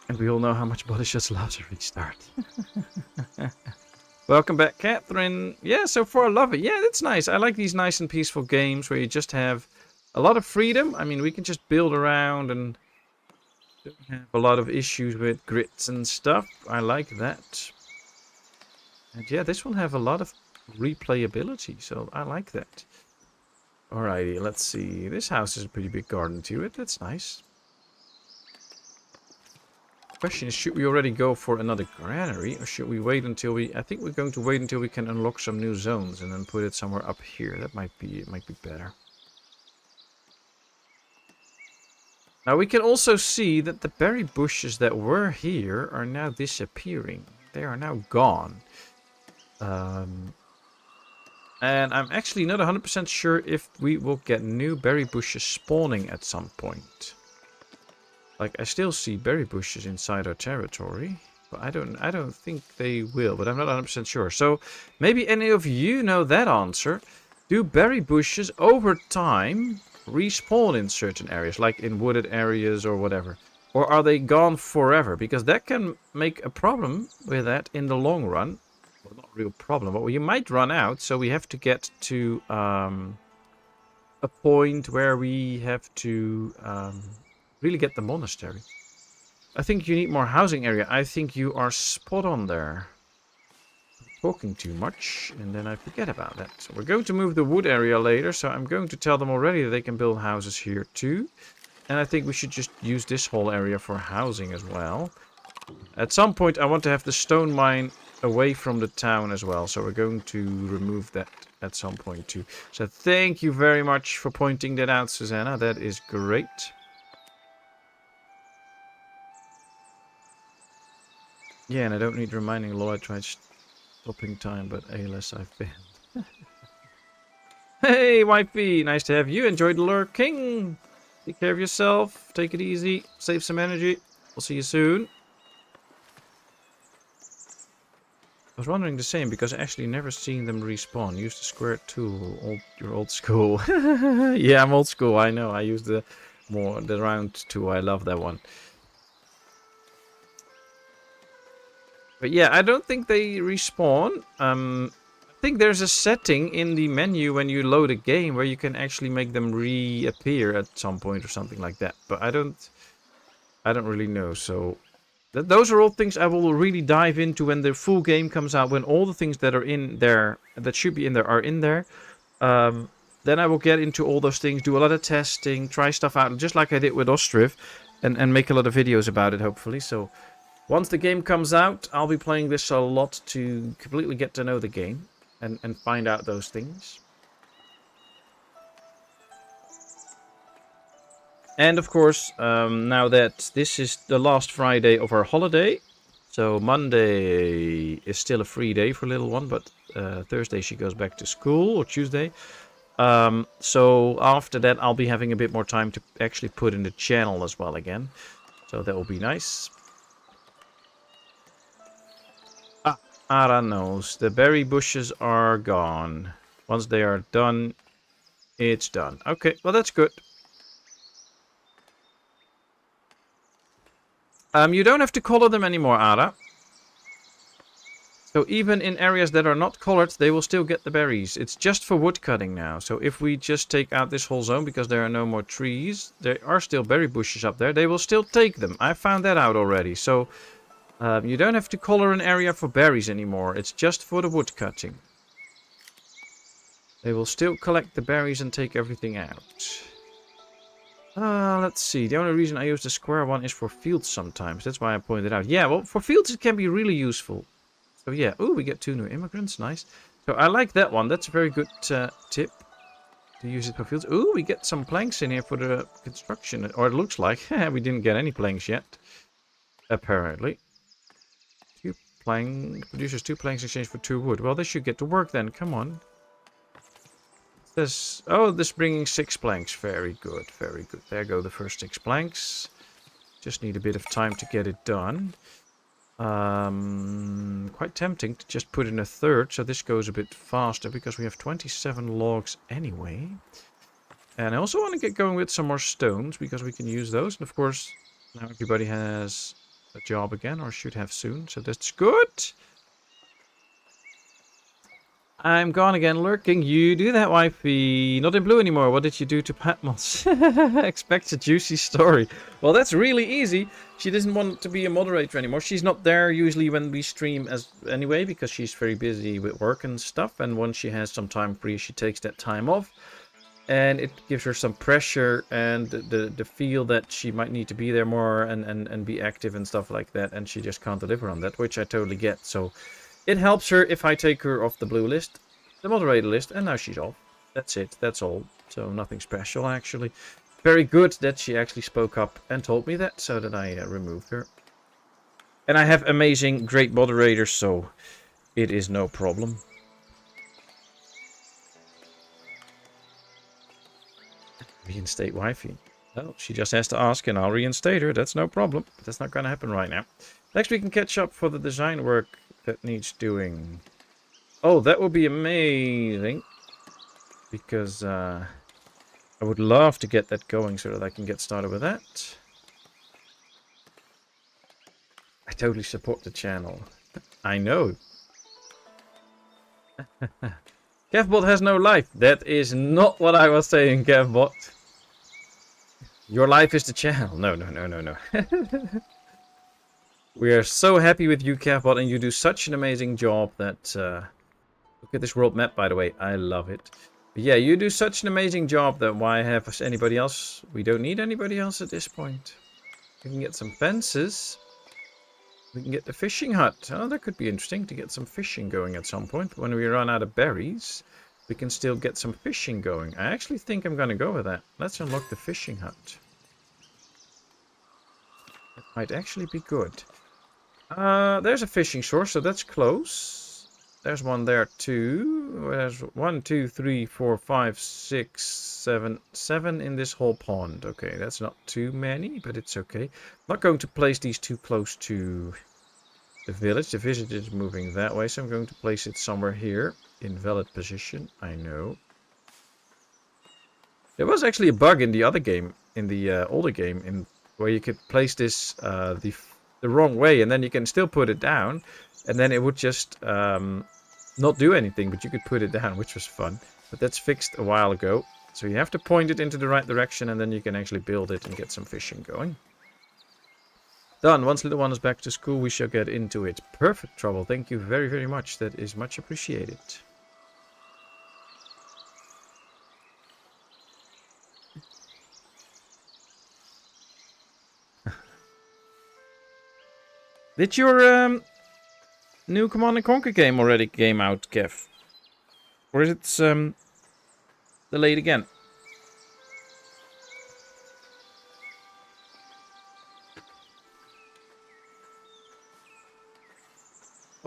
S1: And we all know how much Body just loves a restart. Welcome back, Catherine. Yeah, so far I love it. Yeah, that's nice. I like these nice and peaceful games where you just have a lot of freedom. I mean, we can just build around and don't have a lot of issues with grits and stuff. I like that. And yeah, this will have a lot of replayability, so I like that. Alrighty, let's see. This house has a pretty big garden to it. That's nice. Question is, should we already go for another granary, or should we wait until we... I think we're going to wait until we can unlock some new zones and then put it somewhere up here. That might be better. Now we can also see that the berry bushes that were here are now disappearing. They are now gone. And I'm actually not 100% sure if we will get new berry bushes spawning at some point. Like, I still see berry bushes inside our territory, but I don't think they will, but I'm not 100% sure. So maybe any of you know that answer. Do berry bushes over time respawn in certain areas, like in wooded areas or whatever? Or are they gone forever? Because that can make a problem with that in the long run. Well, not a real problem, but you might run out, so we have to get to a point where we have to really get the monastery. I think you need more housing area. I think you are spot on there. I'm talking too much, and then I forget about that. So we're going to move the wood area later, so I'm going to tell them already that they can build houses here too. And I think we should just use this whole area for housing as well. At some point I want to have the stone mine away from the town as well, so we're going to remove that at some point too. So thank you very much for pointing that out, Susanna. That is great. Yeah, and I don't need reminding. Lol, I tried stopping time, but ALS I failed. Hey, wifey, nice to have you. Enjoy the lurking. Take care of yourself. Take it easy. Save some energy. We'll see you soon. I was wondering the same because I actually never seen them respawn. Use the square tool. You're old school. Yeah, I'm old school. I know. I use the round tool. I love that one. But yeah, I don't think they respawn. I think there's a setting in the menu when you load a game where you can actually make them reappear at some point or something like that. But I don't really know. So those are all things I will really dive into when the full game comes out. When all the things that are in there, that should be in there, are in there. Then I will get into all those things, do a lot of testing, try stuff out, just like I did with Ostriv, and make a lot of videos about it, hopefully. So once the game comes out, I'll be playing this a lot to completely get to know the game and find out those things. And of course, now that this is the last Friday of our holiday, so Monday is still a free day for little one, but Thursday she goes back to school, or Tuesday. So after that, I'll be having a bit more time to actually put in the channel as well again. So that will be nice. Ara knows. The berry bushes are gone. Once they are done, it's done. Okay, well that's good. You don't have to color them anymore, Ara. So even in areas that are not colored, they will still get the berries. It's just for wood cutting now. So if we just take out this whole zone because there are no more trees, there are still berry bushes up there. They will still take them. I found that out already. So you don't have to color an area for berries anymore. It's just for the wood cutting. They will still collect the berries and take everything out. Let's see. The only reason I use the square one is for fields sometimes. That's why I pointed out. Yeah, well, for fields it can be really useful. So yeah. Ooh, we get 2 new immigrants. Nice. So I like that one. That's a very good tip. to use it for fields. Ooh, we get some planks in here for the construction. Or it looks like. We didn't get any planks yet. Apparently. 2 plank produces 2 planks in exchange for 2 wood. Well, they should get to work then. Come on. This bringing 6 planks. Very good, very good. There go the first 6 planks. Just need a bit of time to get it done. Quite tempting to just put in a third, so this goes a bit faster because we have 27 logs anyway. And I also want to get going with some more stones because we can use those. And of course, now everybody has a job again, or should have soon, so that's good. I'm gone again, lurking. You do that, wifey. Not in blue anymore. What did you do to Patmos? Expect a juicy story. Well, that's really easy. She doesn't want to be a moderator anymore. She's not there usually when we stream anyway, because she's very busy with work and stuff. And once she has some time free, she takes that time off. And it gives her some pressure and the feel that she might need to be there more and be active and stuff like that. And she just can't deliver on that, which I totally get. So it helps her if I take her off the blue list, the moderator list, and now she's off. That's it. That's all. So nothing special, actually. Very good that she actually spoke up and told me that, so that I removed her. And I have amazing, great moderators, so it is no problem. Reinstate wifey. Well, she just has to ask and I'll reinstate her. That's no problem. But that's not going to happen right now. Next we can catch up for the design work that needs doing. Oh, that would be amazing. Because I would love to get that going so that I can get started with that. I totally support the channel. I know. Kevbot has no life. That is not what I was saying, Kevbot. Your life is the channel. No, no, no, no, no. We are so happy with you, Kevbot, and you do such an amazing job that... look at this world map, by the way. I love it. But yeah, you do such an amazing job that why have anybody else? We don't need anybody else at this point. We can get some fences. We can get the fishing hut. Oh, that could be interesting to get some fishing going at some point. When we run out of berries, we can still get some fishing going. I actually think I'm going to go with that. Let's unlock the fishing hut. It might actually be good. There's a fishing source, so that's close. There's one there too. There's 1, 2, 3, 4, 5, 6, 7. 7 in this whole pond. Okay, that's not too many, but it's okay. I'm not going to place these too close to the village. The village is moving that way, so I'm going to place it somewhere here in valid position. I know. There was actually a bug in the other game, in the older game, where you could place this the wrong way, and then you can still put it down, and then it would just not do anything, but you could put it down, which was fun. But that's fixed a while ago. So you have to point it into the right direction, and then you can actually build it and get some fishing going. Done. Once little one is back to school, we shall get into it. Perfect, Trouble. Thank you very, very much. That is much appreciated. Did your new Command & Conquer game already came out, Kev? Or is it delayed again?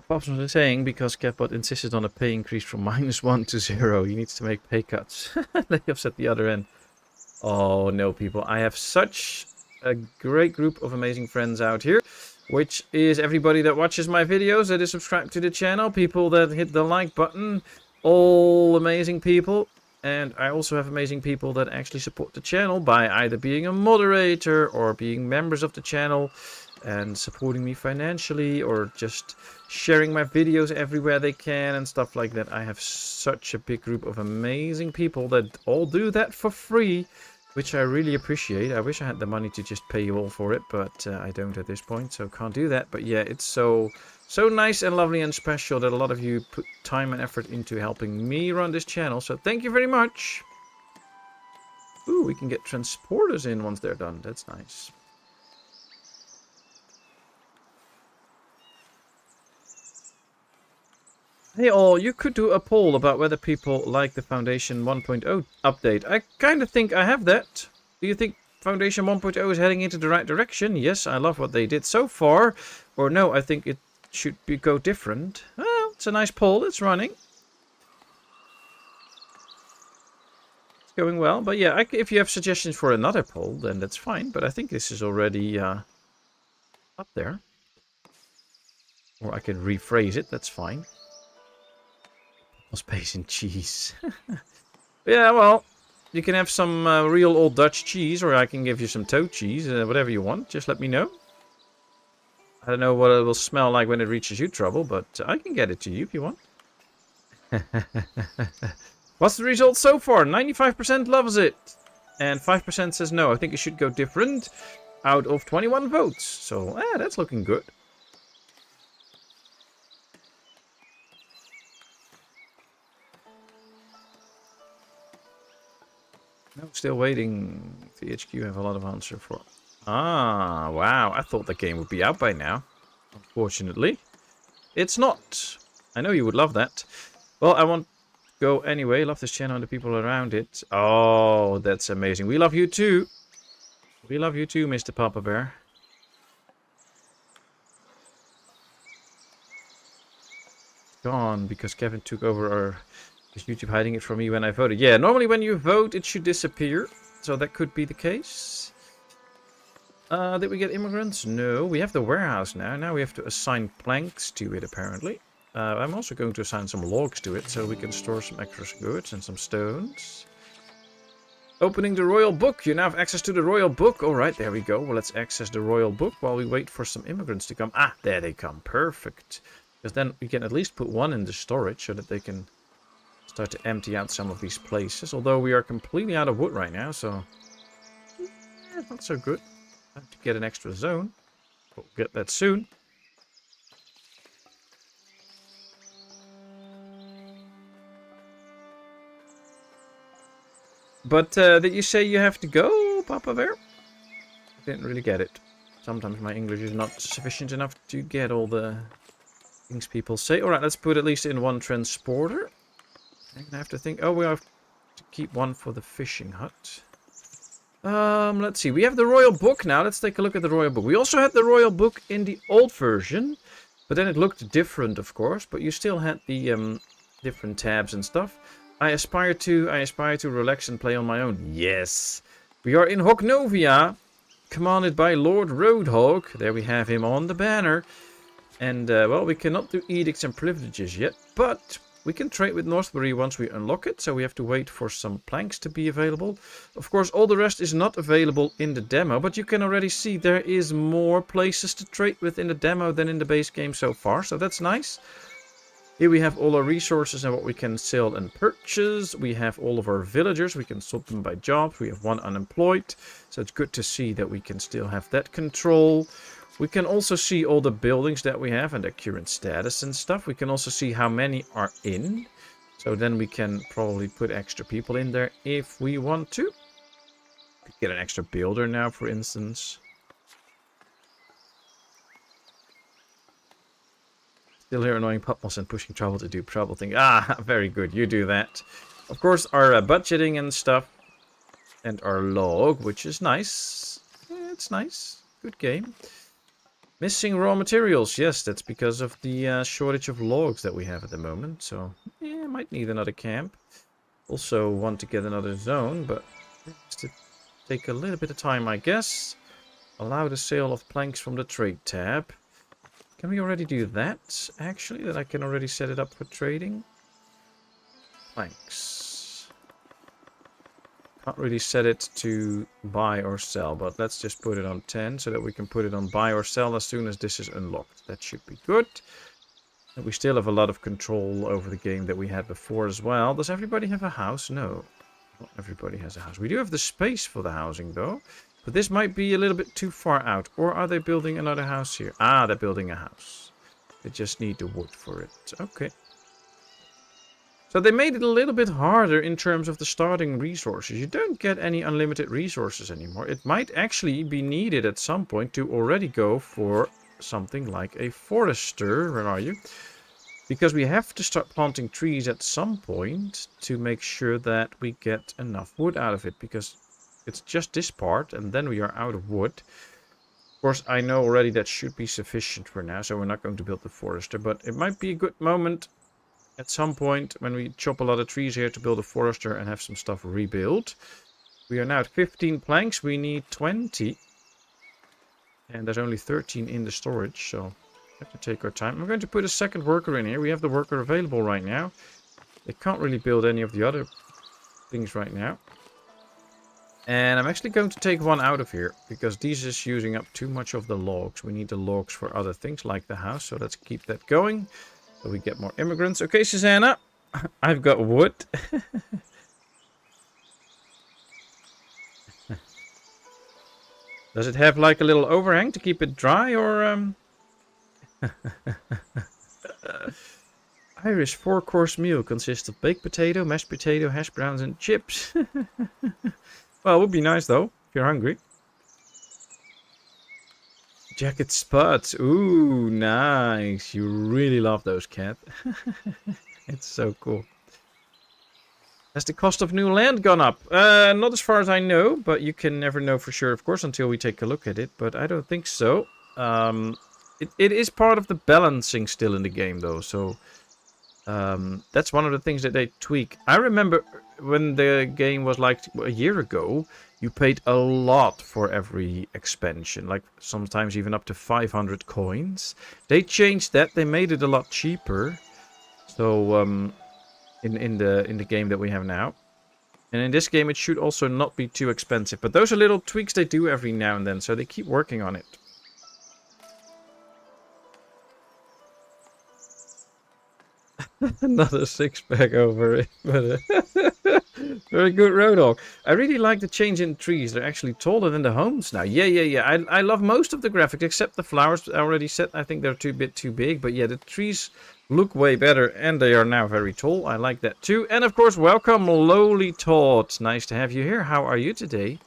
S1: Pops was saying because Kevbot insisted on a pay increase from -1 to 0. He needs to make pay cuts. Layoffs at the other end. Oh no, people. I have such a great group of amazing friends out here. Which is everybody that watches my videos, that is subscribed to the channel, people that hit the like button, all amazing people. And I also have amazing people that actually support the channel by either being a moderator or being members of the channel and supporting me financially or just sharing my videos everywhere they can and stuff like that. I have such a big group of amazing people that all do that for free. Which I really appreciate. I wish I had the money to just pay you all for it, but I don't at this point, so can't do that. But yeah, it's so nice and lovely and special that a lot of you put time and effort into helping me run this channel. So thank you very much. Ooh, we can get transporters in once they're done. That's nice. Hey all, you could do a poll about whether people like the Foundation 1.0 update. I kind of think I have that. Do you think Foundation 1.0 is heading into the right direction? Yes, I love what they did so far. Or no, I think it should go different. Well, it's a nice poll. It's running. It's going well. But yeah, if you have suggestions for another poll, then that's fine. But I think this is already up there. Or I can rephrase it. That's fine. Space and cheese. Yeah, well, you can have some real old Dutch cheese, or I can give you some toe cheese, whatever you want. Just let me know. I don't know what it will smell like when it reaches you, Trouble, but I can get it to you if you want. What's the result so far? 95% loves it, and 5% says no. I think it should go different out of 21 votes. So, that's looking good. No, still waiting. The HQ have a lot of answer for. Ah, wow. I thought the game would be out by now. Unfortunately, it's not. I know you would love that. Well, I won't go anyway. Love this channel and the people around it. Oh, that's amazing. We love you too. We love you too, Mr. Papa Bear. Gone because Kevin took over our... Is YouTube hiding it from me when I voted? Yeah, normally when you vote, it should disappear. So that could be the case. Did we get immigrants? No, we have the warehouse now. Now we have to assign planks to it, apparently. I'm also going to assign some logs to it, so we can store some extra goods and some stones. Opening the royal book. You now have access to the royal book. All right, there we go. Well, let's access the royal book while we wait for some immigrants to come. Ah, there they come. Perfect. Because then we can at least put one in the storage so that they can... start to empty out some of these places. Although we are completely out of wood right now, so... yeah, not so good. I have to get an extra zone. We'll get that soon. But did you say you have to go, Papa Bear? I didn't really get it. Sometimes my English is not sufficient enough to get all the things people say. Alright, let's put at least in one transporter. I'm gonna have to think. Oh, we have to keep one for the fishing hut. Let's see. We have the royal book now. Let's take a look at the royal book. We also had the royal book in the old version, but then it looked different, of course. But you still had the different tabs and stuff. I aspire to relax and play on my own. Yes, we are in Hognovia, commanded by Lord Roadhog. There we have him on the banner. And well, we cannot do edicts and privileges yet, but we can trade with Northbury once we unlock it, so we have to wait for some planks to be available. Of course, all the rest is not available in the demo, but you can already see there is more places to trade with in the demo than in the base game so far, so that's nice. Here we have all our resources and what we can sell and purchase. We have all of our villagers. We can sort them by jobs. We have one unemployed, so it's good to see that we can still have that control. We can also see all the buildings that we have and their current status and stuff. We can also see how many are in. So then we can probably put extra people in there if we want to. Could get an extra builder now, for instance. Still here annoying Patmos and pushing Trouble to do Trouble thing. Ah, very good. You do that. Of course, our budgeting and stuff. And our log, which is nice. Yeah, it's nice. Good game. Missing raw materials. Yes, that's because of the shortage of logs that we have at the moment. So, yeah, might need another camp. Also want to get another zone, but it's to take a little bit of time, I guess. Allow the sale of planks from the trade tab. Can we already do that, actually? That I can already set it up for trading? Planks. Can't really set it to buy or sell, but let's just put it on 10 so that we can put it on buy or sell as soon as this is unlocked. That should be good. And we still have a lot of control over the game that we had before as well. Does everybody have a house? No. Not everybody has a house. We do have the space for the housing, though. But this might be a little bit too far out. Or are they building another house here? Ah, they're building a house. They just need the wood for it. Okay. So they made it a little bit harder in terms of the starting resources. You don't get any unlimited resources anymore. It might actually be needed at some point to already go for something like a forester. Where are you? Because we have to start planting trees at some point to make sure that we get enough wood out of it. Because it's just this part and then we are out of wood. Of course, I know already that should be sufficient for now. So we're not going to build the forester. But it might be a good moment at some point when we chop a lot of trees here to build a forester and have some stuff rebuilt. We are now at 15 planks. We need 20. And there's only 13 in the storage, so we have to take our time. I'm going to put a second worker in here. We have the worker available right now. They can't really build any of the other things right now. And I'm actually going to take one out of here, because this is using up too much of the logs. We need the logs for other things like the house, so let's keep that going. So we get more immigrants. Okay, Susanna, I've got wood. Does it have like a little overhang to keep it dry, or Irish 4-course meal consists of baked potato, mashed potato, hash browns and chips. Well, it would be nice though, if you're hungry. Jacket spots. Ooh, nice. You really love those, Cat. It's so cool. Has the cost of new land gone up? Not as far as I know, but you can never know for sure, of course, until we take a look at it. But I don't think so. It is part of the balancing still in the game, though. So that's one of the things that they tweak. I remember when the game was like a year ago, you paid a lot for every expansion. Like sometimes even up to 500 coins. They changed that. They made it a lot cheaper. So in the game that we have now. And in this game it should also not be too expensive. But those are little tweaks they do every now and then, so they keep working on it. Another 6-pack over it. But, very good, Roadhog. I really like the change in trees. They're actually taller than the homes now. Yeah. I love most of the graphics, except the flowers. I already said I think they're a bit too big. But yeah, the trees look way better, and they are now very tall. I like that too. And of course, welcome, Lowly Todd. Nice to have you here. How are you today?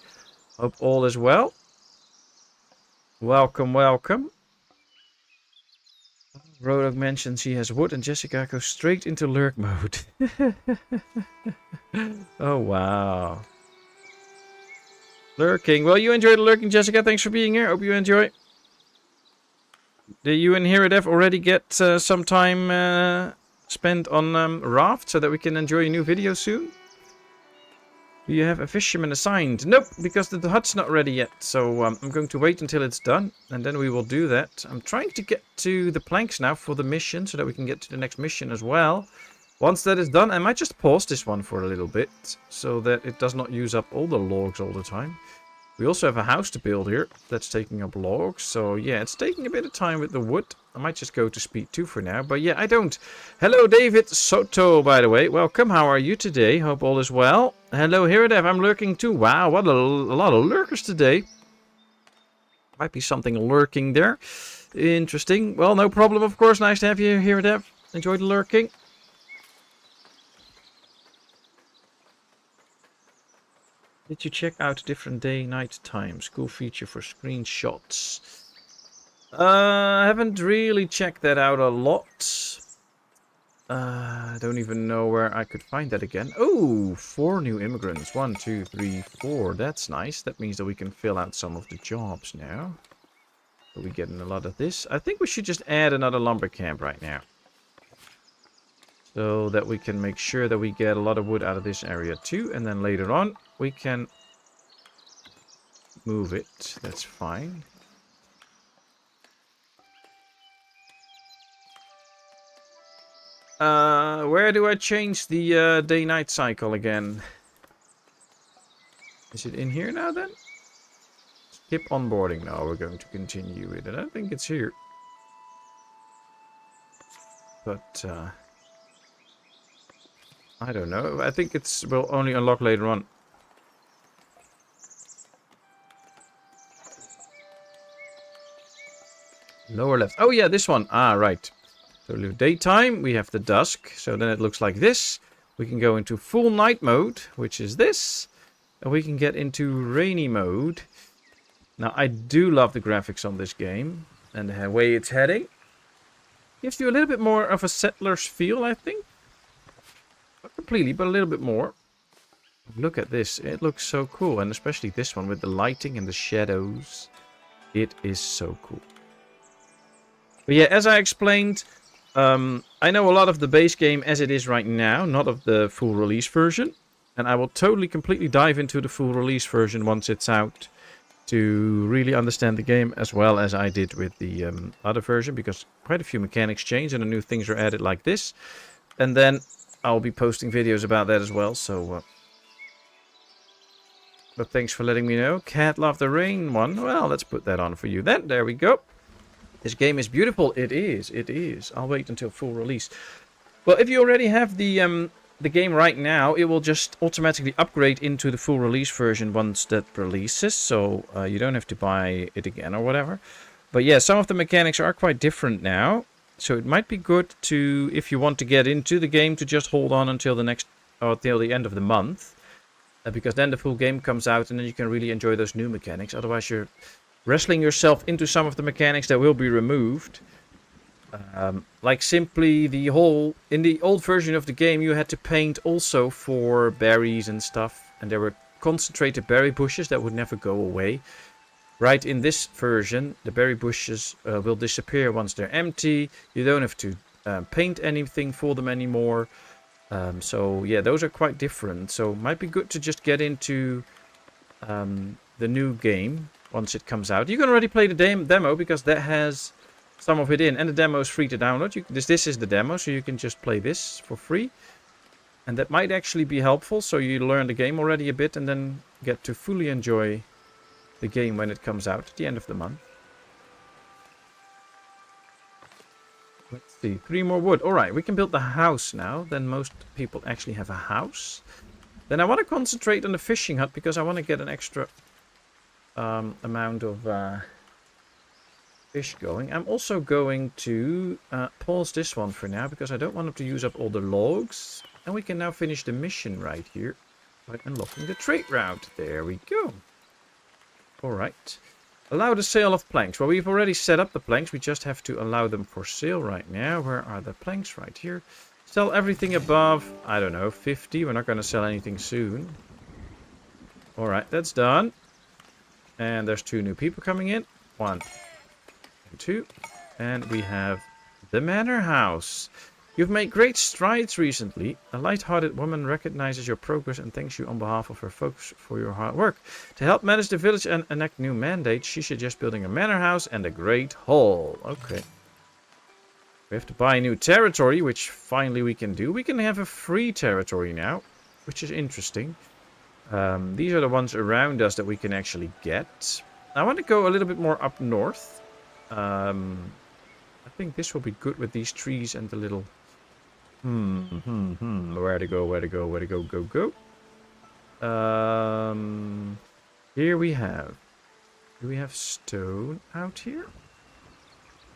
S1: Hope all is well. Welcome, welcome. Rodok mentions he has wood, and Jessica goes straight into lurk mode. Oh, wow. Lurking. Well, you enjoyed lurking, Jessica. Thanks for being here. Hope you enjoy. Did you and Hiradev already get some time spent on Raft so that we can enjoy a new video soon? Do you have a fisherman assigned? Nope, because the hut's not ready yet. So I'm going to wait until it's done, and then we will do that. I'm trying to get to the planks now for the mission, so that we can get to the next mission as well. Once that is done, I might just pause this one for a little bit, so that it does not use up all the logs all the time. We also have a house to build here that's taking up logs. So yeah, it's taking a bit of time with the wood. I might just go to speed 2 for now. But yeah, I don't. Hello, David Soto, by the way. Welcome. How are you today? Hope all is well. Hello, Hiradev. I'm lurking too. Wow, what a lot of lurkers today. Might be something lurking there. Interesting. Well, no problem, of course. Nice to have you, Hiradev. Enjoy the lurking. Did you check out different day-night times? Cool feature for screenshots. I haven't really checked that out a lot. I don't even know where I could find that again. Oh, 4 new immigrants. 1, 2, 3, 4. That's nice. That means that we can fill out some of the jobs now. So we're getting a lot of this. I think we should just add another lumber camp right now. So that we can make sure that we get a lot of wood out of this area too. And then later on, we can move it. That's fine. Where do I change the day-night cycle again? Is it in here now then? Skip onboarding. No, we're going to continue with it. I think it's here. But, I don't know. I think it's will only unlock later on. Lower left. Oh yeah, this one. Ah, right. So we have daytime. We have the dusk. So then it looks like this. We can go into full night mode, which is this. And we can get into rainy mode. Now, I do love the graphics on this game. And the way it's heading. Gives you a little bit more of a settler's feel, I think. Not completely, but a little bit more. Look at this. It looks so cool. And especially this one with the lighting and the shadows. It is so cool. But yeah, as I explained, I know a lot of the base game as it is right now, not of the full release version. And I will totally, completely dive into the full release version once it's out to really understand the game as well as I did with the other version, because quite a few mechanics change and the new things are added like this. And then I'll be posting videos about that as well, so... but thanks for letting me know. Cat Love the Rain one. Well, let's put that on for you then. There we go. This game is beautiful. It is. It is. I'll wait until full release. Well, if you already have the game right now, it will just automatically upgrade into the full release version once that releases. So you don't have to buy it again or whatever. But yeah, some of the mechanics are quite different now. So it might be good to, if you want to get into the game, to just hold on until the next, or till the end of the month. Because then the full game comes out and then you can really enjoy those new mechanics. Otherwise you're wrestling yourself into some of the mechanics that will be removed. Like simply the whole... in the old version of the game you had to paint also for berries and stuff. And there were concentrated berry bushes that would never go away. Right, in this version the berry bushes will disappear once they're empty. You don't have to paint anything for them anymore. So yeah, those are quite different. So it might be good to just get into the new game once it comes out. You can already play the demo because that has some of it in. And the demo is free to download. This is the demo, so you can just play this for free. And that might actually be helpful. So you learn the game already a bit and then get to fully enjoy the game when it comes out at the end of the month. Let's see, 3 more wood. Alright, we can build the house now. Then most people actually have a house. Then I want to concentrate on the fishing hut because I want to get an extra amount of fish going. I'm also going to pause this one for now because I don't want to use up all the logs. And we can now finish the mission right here by unlocking the trade route. There we go. Alright. Allow the sale of planks. Well, we've already set up the planks. We just have to allow them for sale right now. Where are the planks? Right here. Sell everything above, I don't know, 50. We're not going to sell anything soon. Alright, that's done. And there's 2 new people coming in. 1 and 2. And we have the manor house. You've made great strides recently. A light-hearted woman recognizes your progress and thanks you on behalf of her folks for your hard work. To help manage the village and enact new mandates, she suggests building a manor house and a great hall. Okay. We have to buy new territory, which finally we can do. We can have a free territory now, which is interesting. These are the ones around us that we can actually get. I want to go a little bit more up north. I think this will be good with these trees and the little... Where to go, where to go, where to go, go. Here we have... do we have stone out here?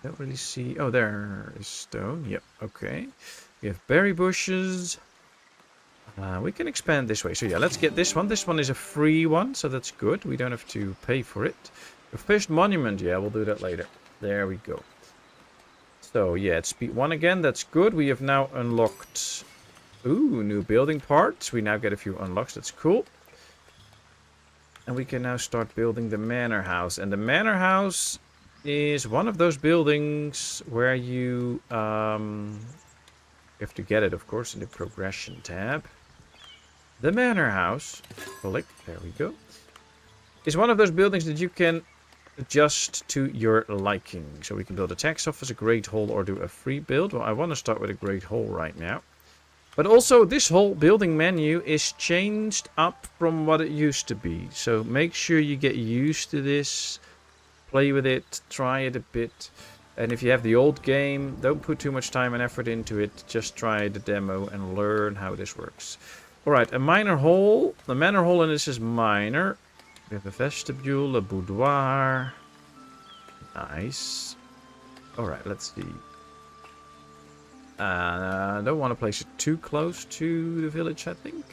S1: Don't really see... oh, there is stone. Yep, okay. We have berry bushes. We can expand this way. So yeah, let's get this one. This one is a free one, so that's good. We don't have to pay for it. The first monument, yeah, we'll do that later. There we go. So yeah, it's speed 1 again. That's good. We have now unlocked... ooh, new building parts. We now get a few unlocks. That's cool. And we can now start building the manor house. And the manor house is one of those buildings where you have to get it, of course, in the progression tab. The manor house, click, there we go, is one of those buildings that you can adjust to your liking. So we can build a tax office, a great hall, or do a free build. Well, I want to start with a great hall right now. But also, this whole building menu is changed up from what it used to be. So make sure you get used to this. Play with it, try it a bit. And if you have the old game, don't put too much time and effort into it. Just try the demo and learn how this works. Alright, a minor hall. The manor hall in this is minor. We have a vestibule, a boudoir. Nice. Alright, let's see. I don't want to place it too close to the village, I think.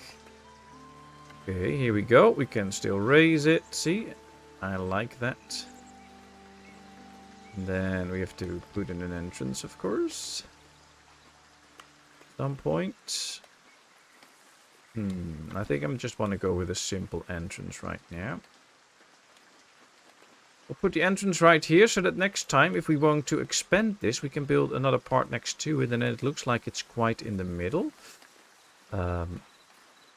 S1: Okay, here we go. We can still raise it. See? I like that. And then we have to put in an entrance, of course. Some point. I think I just want to go with a simple entrance right now. We'll put the entrance right here so that next time, if we want to expand this, we can build another part next to it, and then it looks like it's quite in the middle.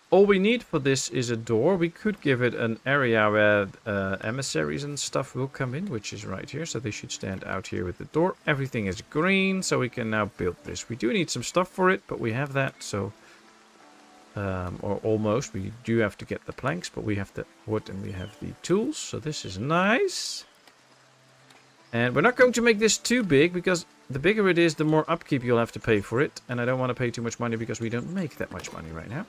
S1: All we need for this is a door. We could give it an area where emissaries and stuff will come in, which is right here. So they should stand out here with the door. Everything is green, so we can now build this. We do need some stuff for it, but we have that. So, or almost. We do have to get the planks, but we have the wood and we have the tools. So this is nice. And we're not going to make this too big, because the bigger it is, the more upkeep you'll have to pay for it. And I don't want to pay too much money because we don't make that much money right now.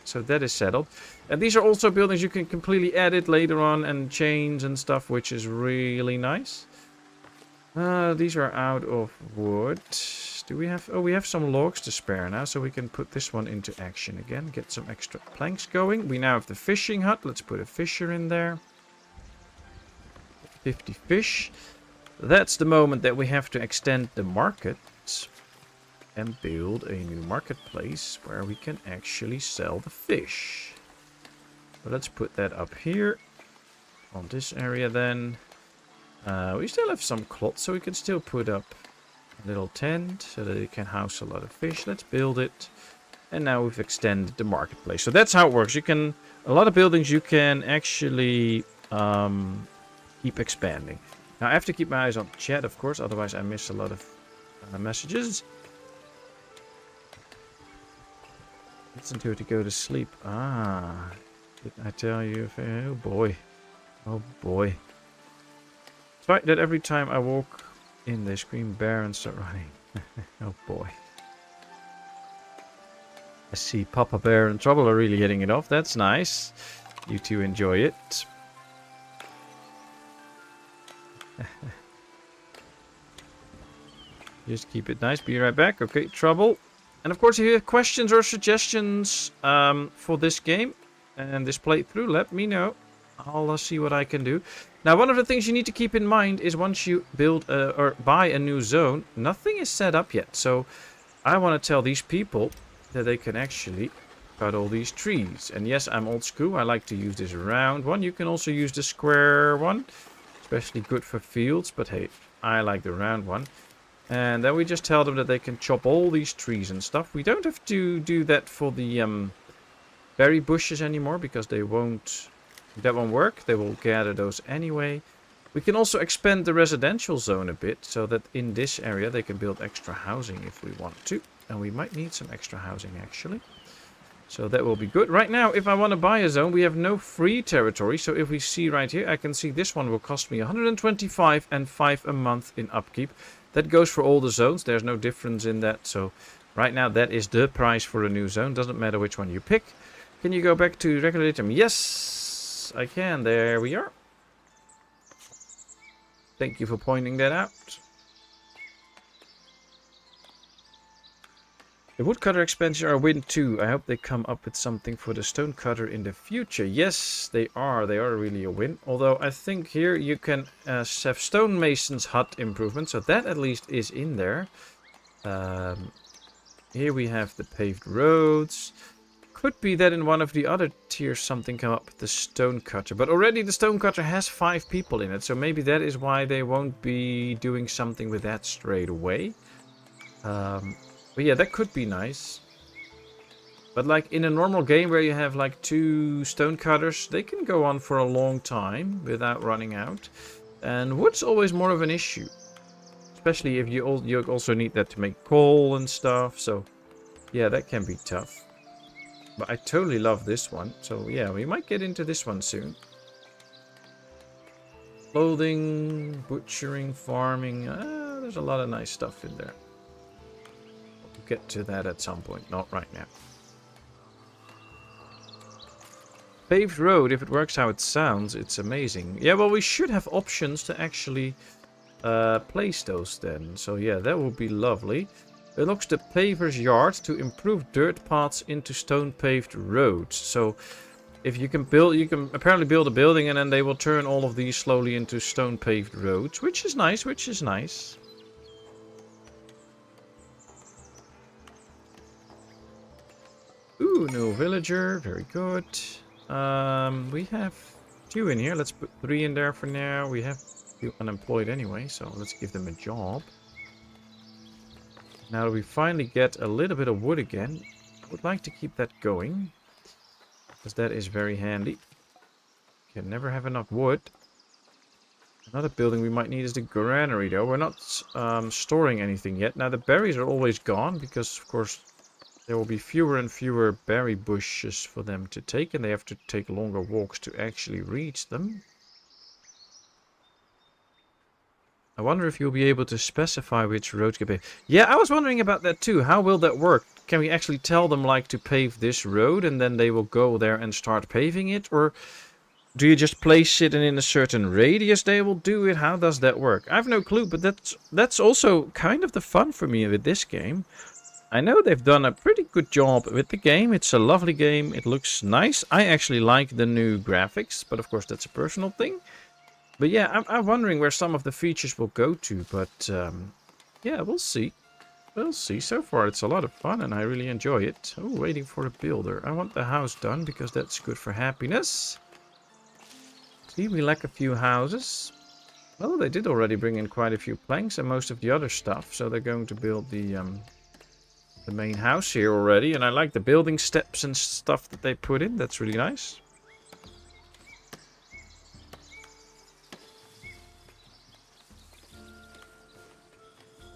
S1: So that is settled. And these are also buildings you can completely edit later on and change and stuff, which is really nice. These are out of wood. Do we have... Oh, we have some logs to spare now, so we can put this one into action again. Get some extra planks going. We now have the fishing hut. Let's put a fisher in there. 50 fish. That's the moment that we have to extend the market and build a new marketplace where we can actually sell the fish. So let's put that up here on this area then. We still have some cloth, so we can still put up a little tent so that it can house a lot of fish. Let's build it. And now we've extended the marketplace. So that's how it works. You can, a lot of buildings you can actually keep expanding. Now I have to keep my eyes on the chat, of course, otherwise I miss a lot of messages. Listen to it to go to sleep. Ah, didn't I tell you? Oh boy. Oh boy. It's right that every time I walk in, they scream bear and start running. Oh boy. I see Papa Bear and Trouble are really hitting it off. That's nice. You two enjoy it. Just keep it nice. Be right back. Okay, Trouble. And of course, if you have questions or suggestions for this game and this playthrough, let me know. I'll see what I can do. Now, one of the things you need to keep in mind is once you build or buy a new zone, nothing is set up yet. So I want to tell these people that they can actually cut all these trees. And yes, I'm old school. I like to use this round one. You can also use the square one, especially good for fields. But hey, I like the round one. And then we just tell them that they can chop all these trees and stuff. We don't have to do that for the berry bushes anymore, because they won't... That won't work. They will gather those anyway. We can also expand the residential zone a bit, so that in this area they can build extra housing if we want to. And we might need some extra housing, actually. So that will be good. Right now, if I want to buy a zone, we have no free territory. So if we see right here, I can see this one will cost me 125 and 5 a month in upkeep. That goes for all the zones. There's no difference in that. So right now, that is the price for a new zone. Doesn't matter which one you pick. Can you go back to regular item? Yes, I can. There we are. Thank you for pointing that out. The woodcutter expansion are a win too. I hope they come up with something for the stonecutter in the future. Yes, they are. They are really a win. Although I think here you can have stonemason's hut improvement. So that at least is in there. Here we have the paved roads. Could be that in one of the other tiers something come up with the stonecutter. But already the stonecutter has 5 people in it. So maybe that is why they won't be doing something with that straight away. But yeah, that could be nice. But like in a normal game where you have like 2 stonecutters, they can go on for a long time without running out. And wood's always more of an issue. Especially if you also need that to make coal and stuff. So yeah, that can be tough. But I totally love this one. So yeah, we might get into this one soon. Clothing, butchering, farming. There's a lot of nice stuff in there. Get to that at some point, not right now. Paved road, if it works how it sounds, it's amazing. Yeah, well, we should have options to actually place those then. So yeah, that would be lovely. It looks the paver's yard to improve dirt paths into stone paved roads. So if you can build, you can apparently build a building and then they will turn all of these slowly into stone paved roads, which is nice, which is nice. Ooh, no villager, very good. We have 2 in here, let's put 3 in there for now. We have 2 unemployed anyway, so let's give them a job. Now that we finally get a little bit of wood again, I would like to keep that going, because that is very handy. Can never have enough wood. Another building we might need is the granary, though. We're not storing anything yet. Now, the berries are always gone, because, of course, there will be fewer and fewer berry bushes for them to take, and they have to take longer walks to actually reach them. I wonder if you'll be able to specify which roads get paved. Yeah, I was wondering about that too. How will that work? Can we actually tell them, like, to pave this road, and then they will go there and start paving it? Or do you just place it and in a certain radius they will do it? How does that work? I have no clue, but that's also kind of the fun for me with this game. I know they've done a pretty good job with the game. It's a lovely game. It looks nice. I actually like the new graphics, but of course that's a personal thing. But yeah, I'm wondering where some of the features will go to. But yeah, we'll see. We'll see. So far it's a lot of fun and I really enjoy it. Oh, waiting for a builder. I want the house done because that's good for happiness. See, we lack a few houses. Well, they did already bring in quite a few planks and most of the other stuff. So they're going to build the main house here already. And I like the building steps and stuff that they put in. That's really nice.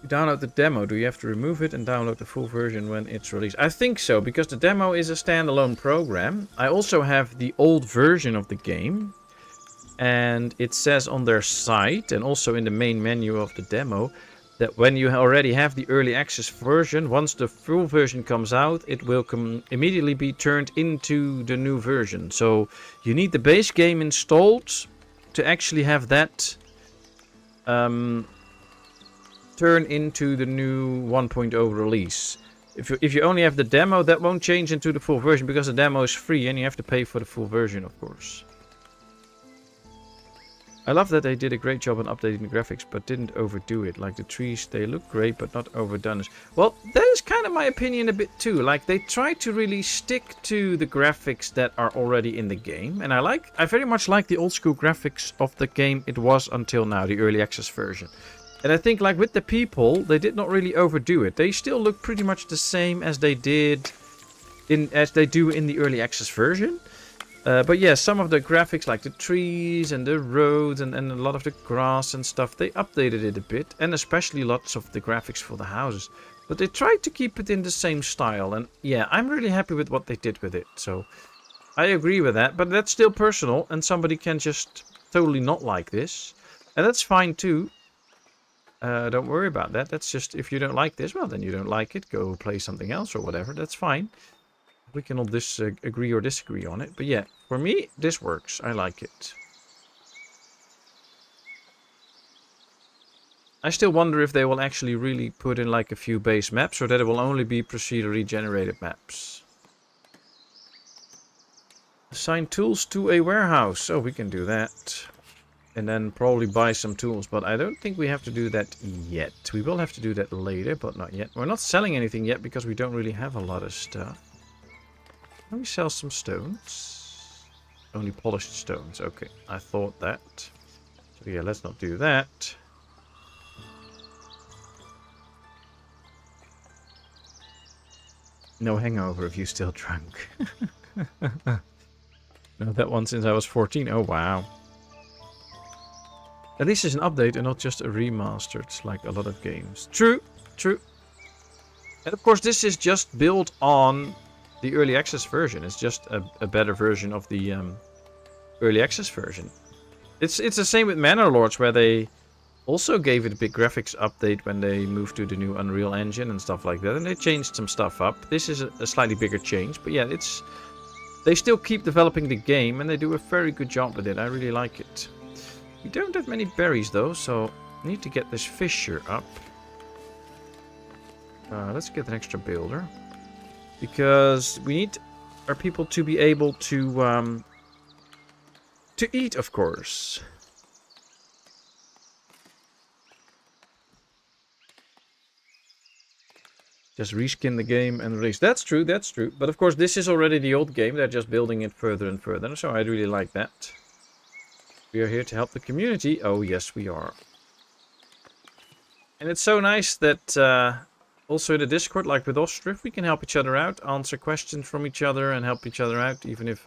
S1: You download the demo. Do you have to remove it and download the full version when it's released? I think so, because the demo is a standalone program. I also have the old version of the game. And it says on their site and also in the main menu of the demo that when you already have the early access version, once the full version comes out, it will immediately be turned into the new version. So you need the base game installed to actually have that turn into the new 1.0 release. If you only have the demo, that won't change into the full version because the demo is free and you have to pay for the full version, of course. I love that they did a great job on updating the graphics, but didn't overdo it. Like the trees, they look great, but not overdone. Well, that is kind of my opinion a bit too. Like they try to really stick to the graphics that are already in the game. And I very much like the old school graphics of the game it was until now, the early access version. And I think like with the people, they did not really overdo it. They still look pretty much the same as they do in the early access version. But yeah, some of the graphics like the trees and the roads and a lot of the grass and stuff, they updated it a bit. And especially lots of the graphics for the houses. But they tried to keep it in the same style. And yeah, I'm really happy with what they did with it. So I agree with that. But that's still personal. And somebody can just totally not like this. And that's fine too. Don't worry about that. That's just, if you don't like this, well, then you don't like it. Go play something else or whatever. That's fine. We can all agree or disagree on it. But yeah, for me, this works. I like it. I still wonder if they will actually really put in like a few base maps or that it will only be procedurally generated maps. Assign tools to a warehouse. Oh, we can do that. And then probably buy some tools. But I don't think we have to do that yet. We will have to do that later, but not yet. We're not selling anything yet because we don't really have a lot of stuff. Let me sell some stones. Only polished stones. Okay, I thought that. So yeah, let's not do that. No hangover if you're still drunk. No, that one since I was 14. Oh, wow. At least it's an update and not just a remaster. It's like a lot of games. True, true. And of course, this is just built on the early access version. It's just a better version of the early access version. It's the same with Manor Lords, where they also gave it a big graphics update when they moved to the new Unreal Engine and stuff like that. And they changed some stuff up. This is a slightly bigger change. But yeah, they still keep developing the game and they do a very good job with it. I really like it. We don't have many berries though, so I need to get this fissure up. Let's get an extra builder. Because we need are people to be able to eat, of course. Just reskin the game and release. That's true, that's true. But of course, this is already the old game. They're just building it further and further. So I really like that. We are here to help the community. Oh, yes, we are. And it's so nice that also in the Discord, like with Ostrif, we can help each other out, answer questions from each other and help each other out. Even if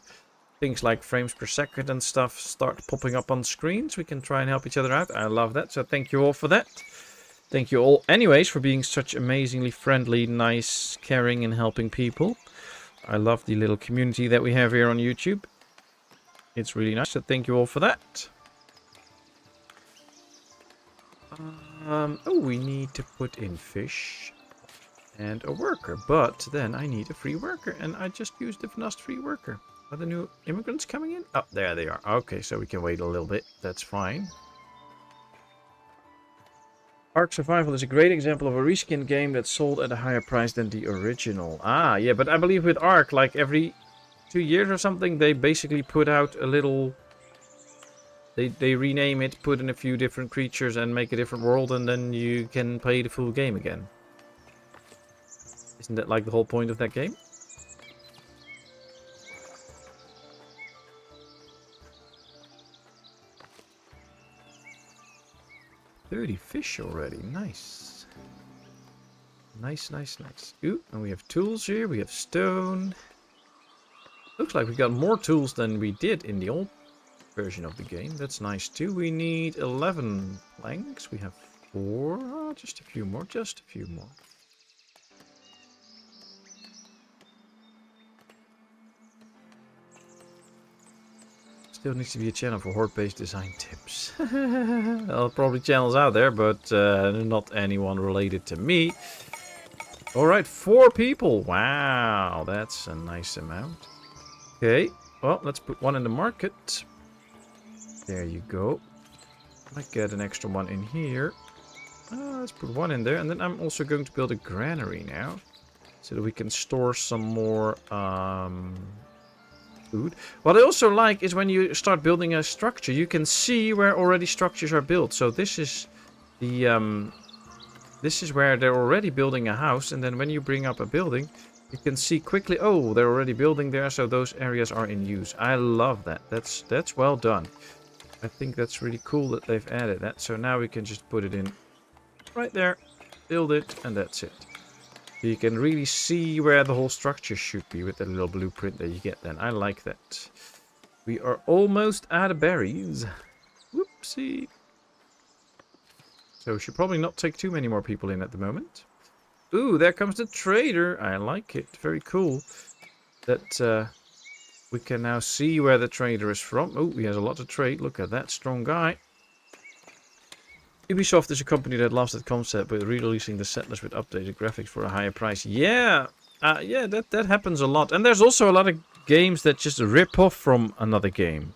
S1: things like frames per second and stuff start popping up on screens, we can try and help each other out. I love that. So thank you all for that. Thank you all anyways for being such amazingly friendly, nice, caring and helping people. I love the little community that we have here on YouTube. It's really nice, so thank you all for that. Oh, we need to put in fish and a worker, but then I need a free worker, and I just used the FNAF free worker. Are the new immigrants coming in? Oh, there they are. Okay, so we can wait a little bit. That's fine. Ark Survival is a great example of a reskin game that's sold at a higher price than the original. Ah, yeah, but I believe with Ark, like every 2 years or something, they basically put out a little... They rename it, put in a few different creatures and make a different world, and then you can play the full game again. Isn't that like the whole point of that game? $30 fish already. Nice. Nice, nice, nice. Ooh, and we have tools here. We have stone. Looks like we got more tools than we did in the old version of the game. That's nice too. We need 11 planks. We have 4. Oh, just a few more. Just a few more. Still needs to be a channel for horde-based design tips. Well, probably channels out there, but not anyone related to me. Alright, 4 people. Wow, that's a nice amount. Okay, well, let's put one in the market. There you go. Might get an extra one in here. Let's put one in there. And then I'm also going to build a granary now, so that we can store some more... food. What I also like is when you start building a structure, you can see where already structures are built. So this is the this is where they're already building a house, and then when you bring up a building, you can see quickly, oh, they're already building there, so those areas are in use. I love that. That's well done. I think that's really cool that they've added that. So now we can just put it in right there, build it, and that's it. You can really see where the whole structure should be with the little blueprint that you get then. I like that. We are almost out of berries. Whoopsie. So we should probably not take too many more people in at the moment. Ooh, there comes the trader. I like it. Very cool. That we can now see where the trader is from. Oh, he has a lot to trade. Look at that strong guy. Ubisoft is a company that loves that concept by releasing the settlers with updated graphics for a higher price. Yeah, yeah, that happens a lot. And there's also a lot of games that just rip off from another game.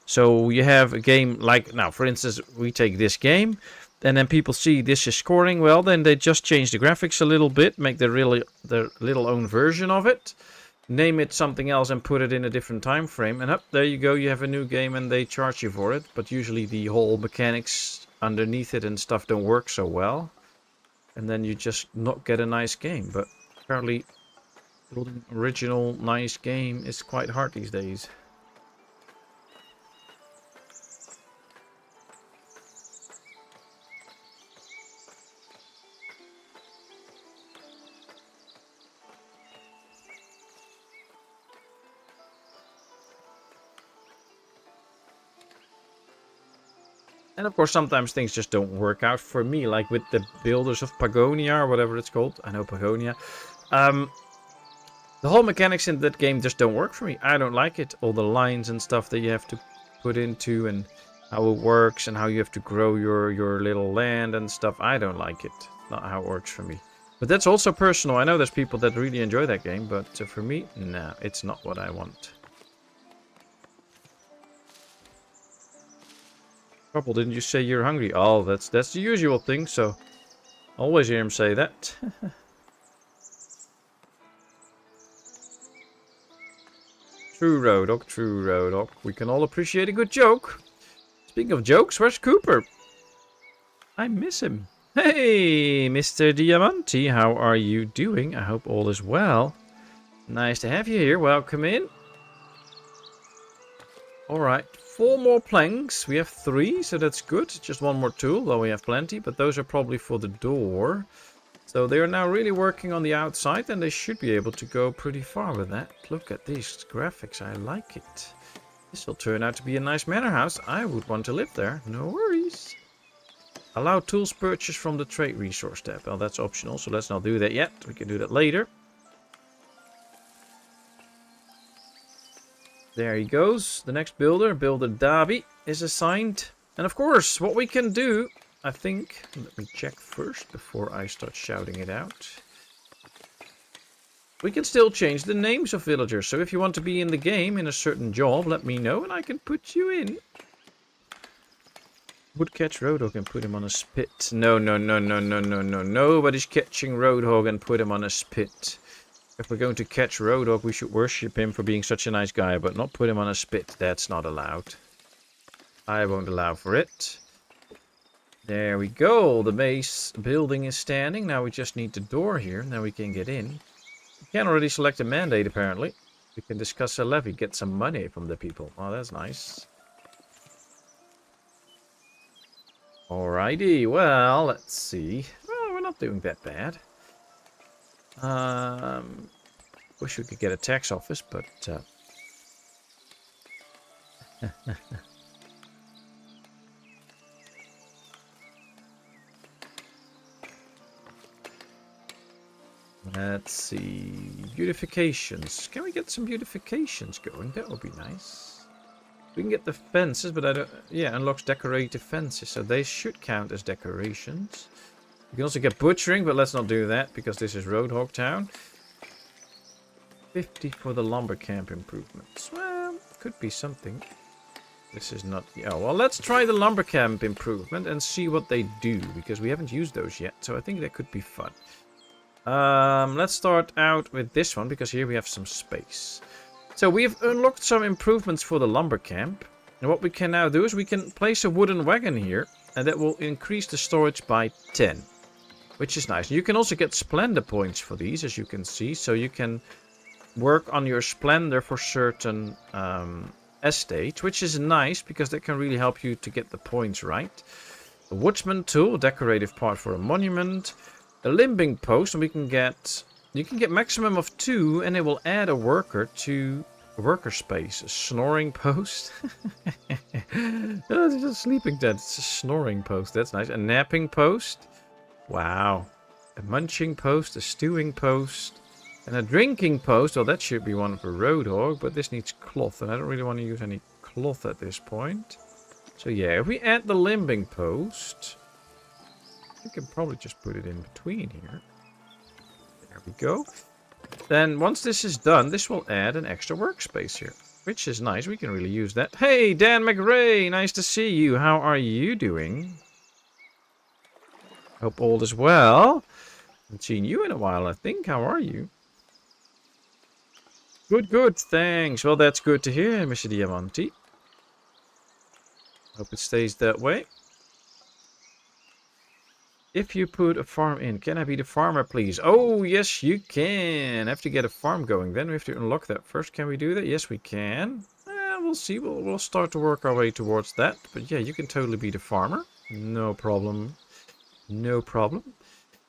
S1: So you have a game like, now for instance, we take this game, and then people see this is scoring well, then they just change the graphics a little bit, make their little own version of it, name it something else and put it in a different time frame, and up there you go, you have a new game and they charge you for it. But usually the whole mechanics underneath it and stuff don't work so well, and then you just not get a nice game. But apparently building an original nice game is quite hard these days. And of course, sometimes things just don't work out for me, like with the builders of Pagonia, or whatever it's called. I know Pagonia. The whole mechanics in that game just don't work for me. I don't like it. All the lines and stuff that you have to put into, and how it works, and how you have to grow your little land and stuff. I don't like it. Not how it works for me. But that's also personal. I know there's people that really enjoy that game, but for me, nah, it's not what I want. Trouble, didn't you say you're hungry? Oh, that's the usual thing, so always hear him say that. True, Roadhog. True, Roadhog. We can all appreciate a good joke. Speaking of jokes, where's Cooper? I miss him. Hey, Mr. Diamante, how are you doing? I hope all is well. Nice to have you here. Welcome in. Alright, 4 more planks. We have 3, so that's good. Just 1 more tool, though we have plenty. But those are probably for the door. So they are now really working on the outside, and they should be able to go pretty far with that. Look at these graphics. I like it. This will turn out to be a nice manor house. I would want to live there. No worries. Allow tools purchased from the trade resource tab. Well, that's optional, so let's not do that yet. We can do that later. There he goes. The next builder, Builder Dabi, is assigned. And of course, what we can do, I think... Let me check first before I start shouting it out. We can still change the names of villagers. So if you want to be in the game in a certain job, let me know and I can put you in. Would catch Roadhog and put him on a spit. No. Nobody's catching Roadhog and put him on a spit. If we're going to catch Roadhog, we should worship him for being such a nice guy, but not put him on a spit. That's not allowed. I won't allow for it. There we go. The base building is standing. Now we just need the door here, and then we can get in. We can already select a mandate, apparently. We can discuss a levy, get some money from the people. Oh, that's nice. Alrighty, well, let's see. Well, we're not doing that bad. Wish we could get a tax office, but... Let's see. Beautifications. Can we get some beautifications going? That would be nice. We can get the fences, but I don't... Yeah, unlocks decorative fences, so they should count as decorations. We can also get butchering, but let's not do that, because this is Roadhog Town. 50 for the lumber camp improvements. Well, could be something. This is not... Oh, well, let's try the lumber camp improvement and see what they do, because we haven't used those yet, so I think that could be fun. Let's start out with this one, because here we have some space. So we have unlocked some improvements for the lumber camp. And what we can now do is we can place a wooden wagon here. And that will increase the storage by 10. Which is nice. You can also get splendor points for these, as you can see. So you can work on your splendor for certain estates. Which is nice, because that can really help you to get the points right. A woodsman tool, decorative part for a monument. A limbing post, and we can get... You can get maximum of 2, and it will add a worker to worker space. A snoring post. It's a sleeping tent. It's a snoring post. That's nice. A napping post. Wow. A munching post. A stewing post. And a drinking post. Well, that should be one for Roadhog, but this needs cloth, and I don't really want to use any cloth at this point. So yeah, if we add the limbing post, we can probably just put it in between here. There we go. Then once this is done, this will add an extra workspace here, which is nice. We can really use that. Hey, Dan McRae, nice to see you. How are you doing? Hope all is well. Haven't seen you in a while, I think. How are you? Good, thanks. Well, that's good to hear, Mr. Diamante. Hope it stays that way. If you put a farm in, can I be the farmer, please? Oh, yes, you can. I have to get a farm going. Then we have to unlock that first. Can we do that? Yes, we can. We'll see. We'll start to work our way towards that. But yeah, you can totally be the farmer. No problem. No problem.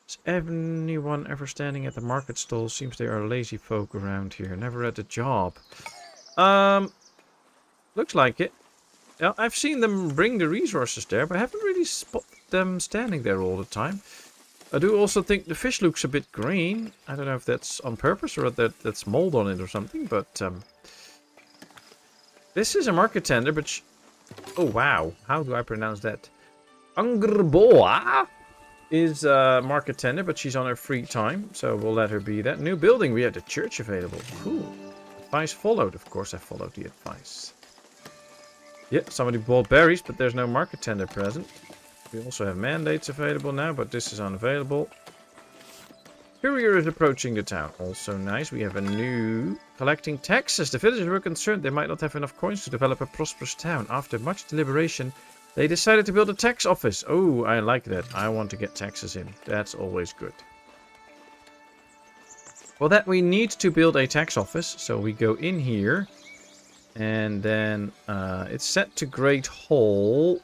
S1: Is anyone ever standing at the market stall? Seems they are lazy folk around here. Never at a job. Looks like it. Yeah, I've seen them bring the resources there, but I haven't really spotted them standing there all the time. I do also think the fish looks a bit green. I don't know if that's on purpose or that's mold on it or something, but this is a market tender, but oh wow, how do I pronounce that? Angerboa is a market tender, but she's on her free time, so we'll let her be that. New building, we have the church available. Cool. Advice followed, of course I followed the advice. Yeah, somebody bought berries, but there's no market tender present. We also have mandates available now, but this is unavailable. Courier is approaching the town. Also nice. We have a new collecting taxes. The villagers were concerned they might not have enough coins to develop a prosperous town. After much deliberation, they decided to build a tax office. Oh, I like that. I want to get taxes in. That's always good. For that, we need to build a tax office. So we go in here. And then it's set to Great Hall.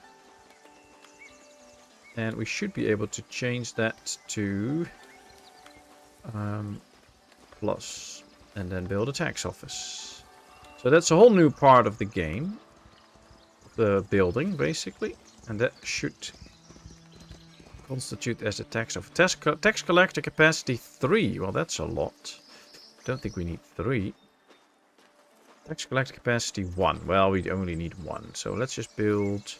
S1: And we should be able to change that to plus. And then build a tax office. So that's a whole new part of the game. The building, basically. And that should constitute as a tax office. Tax collector capacity 3. Well, that's a lot. Don't think we need 3. Tax collector capacity 1. Well, we only need 1. So let's just build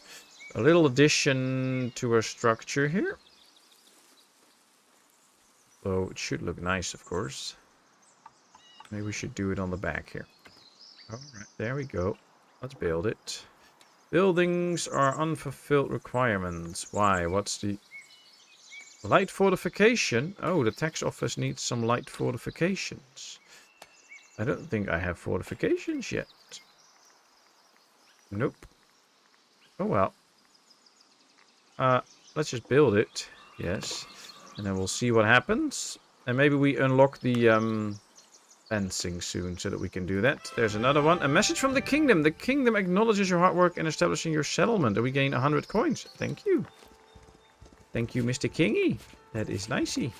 S1: a little addition to our structure here. So it should look nice, of course. Maybe we should do it on the back here. Alright, there we go. Let's build it. Buildings are unfulfilled requirements. Why? What's the... Light fortification? Oh, the tax office needs some light fortifications. I don't think I have fortifications yet. Nope. Oh well. Let's just build it. Yes. And then we'll see what happens. And maybe we unlock the fencing soon so that we can do that. There's another one. A message from the kingdom. The kingdom acknowledges your hard work in establishing your settlement. And we gain 100 coins. Thank you. Thank you, Mr. Kingy. That is nicey.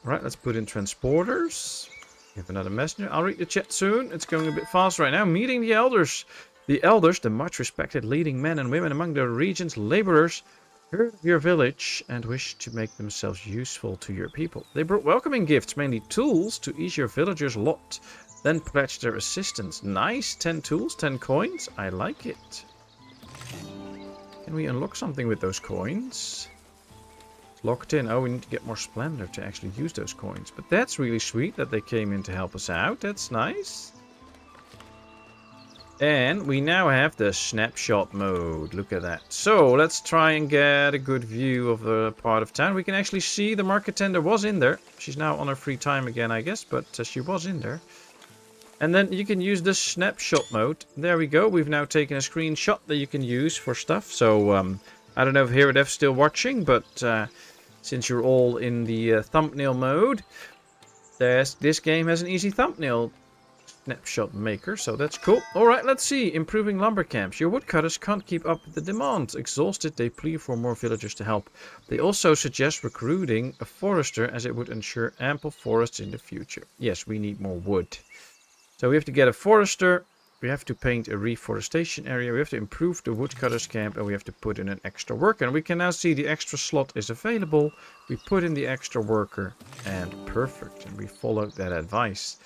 S1: Alright, let's put in transporters. We have another messenger. I'll read the chat soon. It's going a bit fast right now. Meeting the elders. The elders, the much respected leading men and women among the region's laborers, heard of your village and wish to make themselves useful to your people. They brought welcoming gifts, mainly tools, to ease your villagers' lot. Then pledged their assistance. Nice. 10 tools, 10 coins. I like it. Can we unlock something with those coins? Locked in. Oh, we need to get more splendor to actually use those coins. But that's really sweet that they came in to help us out. That's nice. And we now have the snapshot mode. Look at that. So let's try and get a good view of the part of town. We can actually see the market tender was in there. She's now on her free time again, I guess. But she was in there. And then you can use the snapshot mode. There we go. We've now taken a screenshot that you can use for stuff. So I don't know if HeroDev's still watching, but... since you're all in the thumbnail mode, this game has an easy thumbnail snapshot maker, so that's cool. Alright, let's see. Improving lumber camps. Your woodcutters can't keep up with the demand. Exhausted, they plead for more villagers to help. They also suggest recruiting a forester as it would ensure ample forests in the future. Yes, we need more wood. So we have to get a forester. We have to paint a reforestation area. We have to improve the woodcutters camp. And we have to put in an extra worker. And we can now see the extra slot is available. We put in the extra worker. And perfect. And we followed that advice.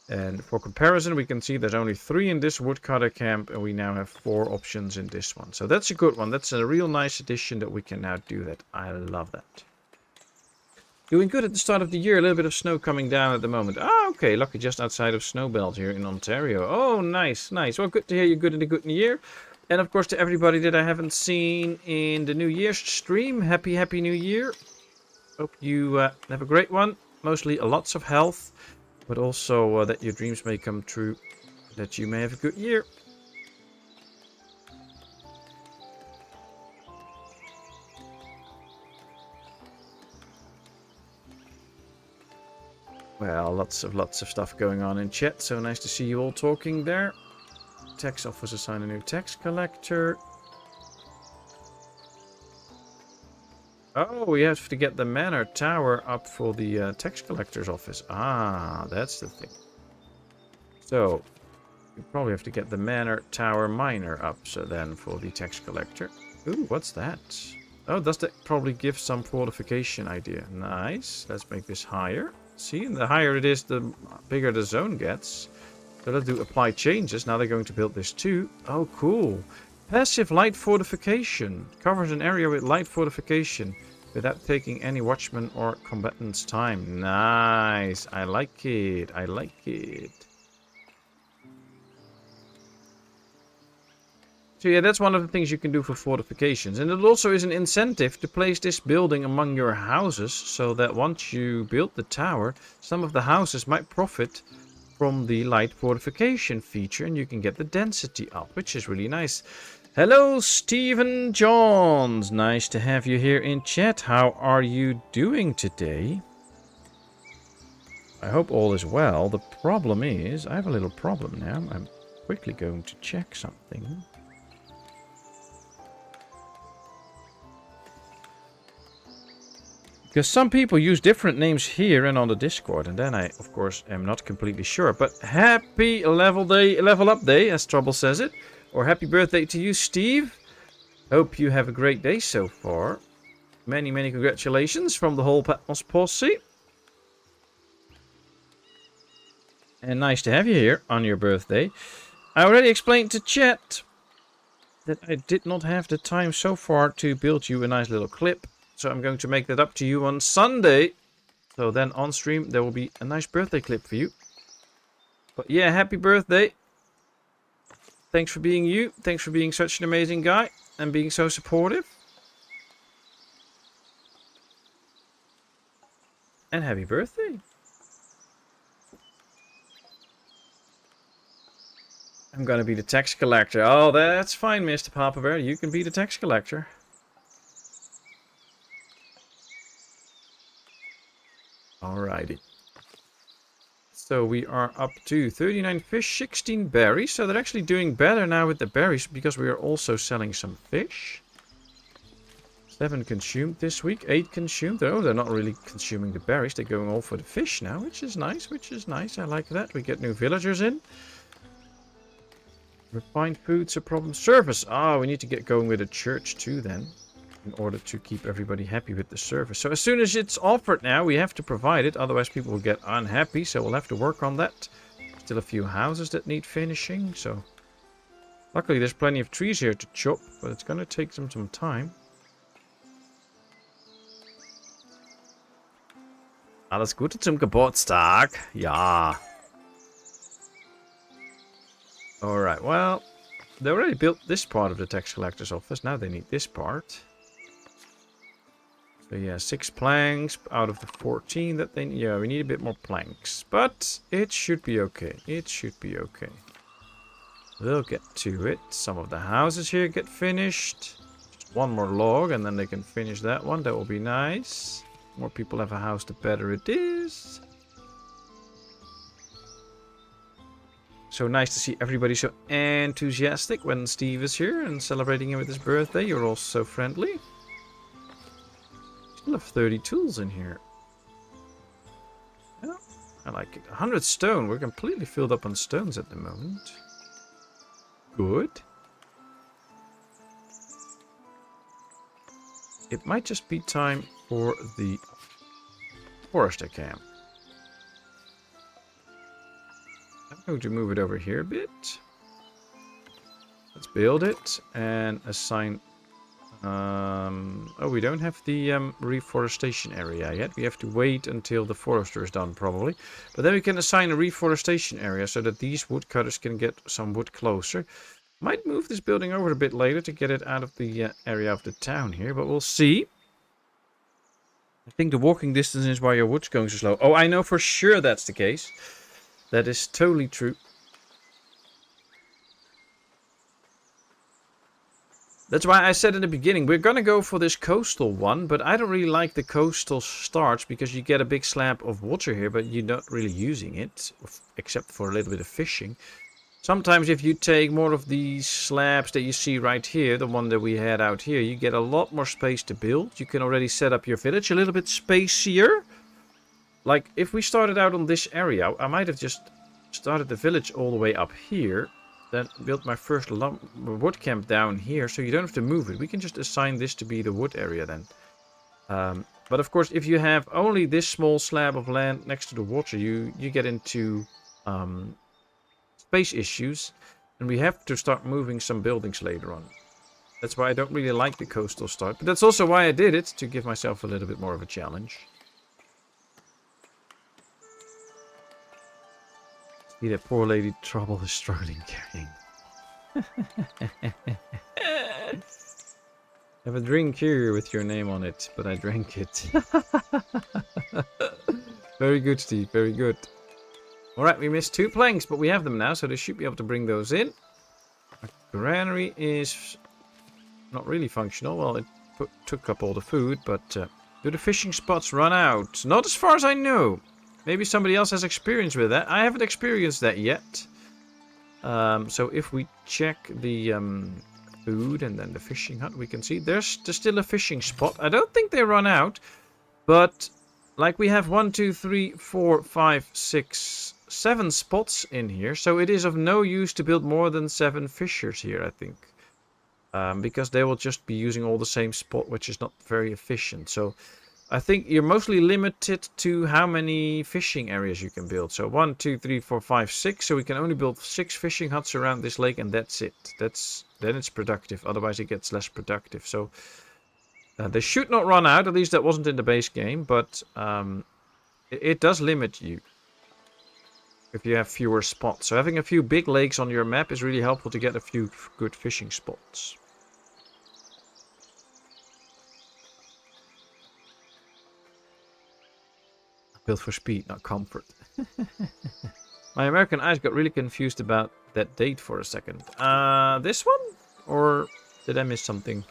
S1: And for comparison, we can see there's only 3 in this woodcutter camp. And we now have 4 options in this one. So that's a good one. That's a real nice addition that we can now do that. I love that. Doing good at the start of the year. A little bit of snow coming down at the moment. Ah, okay. Lucky just outside of Snowbelt here in Ontario. Oh, nice, nice. Well, good to hear you're good in the good new year. And of course, to everybody that I haven't seen in the New Year's stream, happy New Year. Hope you have a great one. Mostly lots of health. But also that your dreams may come true. That you may have a good year. Well, lots of stuff going on in chat. So nice to see you all talking there. Tax office assign a new tax collector. Oh, we have to get the manor tower up for the tax collector's office. Ah, that's the thing. So, we probably have to get the manor tower miner up so then for the tax collector. Ooh, what's that? Oh, does that probably give some fortification idea? Nice. Let's make this higher. See, and the higher it is, the bigger the zone gets. So let's do apply changes. Now they're going to build this too. Oh, cool. Passive light fortification. Covers an area with light fortification without taking any watchman or combatant's time. Nice. I like it. I like it. So yeah, that's one of the things you can do for fortifications. And it also is an incentive to place this building among your houses, so that once you build the tower, some of the houses might profit from the light fortification feature, and you can get the density up, which is really nice. Hello, Stephen Johns. Nice to have you here in chat. How are you doing today? I hope all is well. The problem is, I have a little problem now. I'm quickly going to check something. Because some people use different names here and on the Discord, and then I, of course, am not completely sure. But happy level up day, as Trouble says it. Or happy birthday to you, Steve. Hope you have a great day so far. Many, many congratulations from the whole Patmos Posse. And nice to have you here on your birthday. I already explained to chat that I did not have the time so far to build you a nice little clip. So I'm going to make that up to you on Sunday. So then on stream there will be a nice birthday clip for you. But yeah, happy birthday. Thanks for being you. Thanks for being such an amazing guy and being so supportive. And happy birthday. I'm gonna be the tax collector. Oh, that's fine, Mr. Papa Bear. You can be the tax collector. Alrighty. So we are up to 39 fish, 16 berries. So they're actually doing better now with the berries because we are also selling some fish. 7 consumed this week, 8 consumed. Oh, they're not really consuming the berries. They're going all for the fish now, which is nice, I like that. We get new villagers in. Refined food's a problem. Service. Ah, we need to get going with a church too then, in order to keep everybody happy with the service. So as soon as it's offered now, we have to provide it. Otherwise people will get unhappy. So we'll have to work on that. Still a few houses that need finishing. So luckily there's plenty of trees here to chop. But it's going to take them some time. Alles Gute zum Geburtstag. Ja. Alright, well, they already built this part of the tax collector's office. Now they need this part. So yeah, 6 planks out of the 14 that they... Yeah, we need a bit more planks. But it should be okay. It should be okay. We'll get to it. Some of the houses here get finished. Just one more log and then they can finish that one. That will be nice. More people have a house, the better it is. So nice to see everybody so enthusiastic when Steve is here and celebrating him with his birthday. You're all so friendly. Still have 30 tools in here. Yeah, I like it. 100 stone. We're completely filled up on stones at the moment. Good. It might just be time for the forester camp. I'm going to move it over here a bit. Let's build it and assign... oh, we don't have the reforestation area yet. We have to wait until the forester is done, probably. But then we can assign a reforestation area so that these woodcutters can get some wood closer. Might move this building over a bit later to get it out of the area of the town here, but we'll see. I think the walking distance is why your wood's going so slow. Oh, I know for sure that's the case. That is totally true. That's why I said in the beginning, we're going to go for this coastal one, but I don't really like the coastal starts because you get a big slab of water here, but you're not really using it, except for a little bit of fishing. Sometimes if you take more of these slabs that you see right here, the one that we had out here, you get a lot more space to build. You can already set up your village a little bit spacier. Like, if we started out on this area, I might have just started the village all the way up here. Then built my first wood camp down here, so you don't have to move it. We can just assign this to be the wood area then. But of course, if you have only this small slab of land next to the water, you get into space issues. And we have to start moving some buildings later on. That's why I don't really like the coastal start. But that's also why I did it, to give myself a little bit more of a challenge. See that poor lady Trouble is struggling carrying. Have a drink here with your name on it, but I drank it. Very good, Steve. Very good. Alright, we missed 2 planks, but we have them now, so they should be able to bring those in. Our granary is not really functional. Well, it took up all the food, but do the fishing spots run out? Not as far as I know. Maybe somebody else has experience with that. I haven't experienced that yet. So if we check the food and then the fishing hut, we can see there's still a fishing spot. I don't think they run out, but like we have 1, 2, 3, 4, 5, 6, 7 spots in here. So it is of no use to build more than 7 fishers here, I think. Because they will just be using all the same spot, which is not very efficient. So I think you're mostly limited to how many fishing areas you can build. So 1, 2, 3, 4, 5, 6. So we can only build 6 fishing huts around this lake, and that's it. Then it's productive. Otherwise, it gets less productive. So they should not run out. At least that wasn't in the base game, but it does limit you if you have fewer spots. So having a few big lakes on your map is really helpful to get a few good fishing spots. Built for speed, not comfort. My American eyes got really confused about that date for a second. This one? Or did I miss something?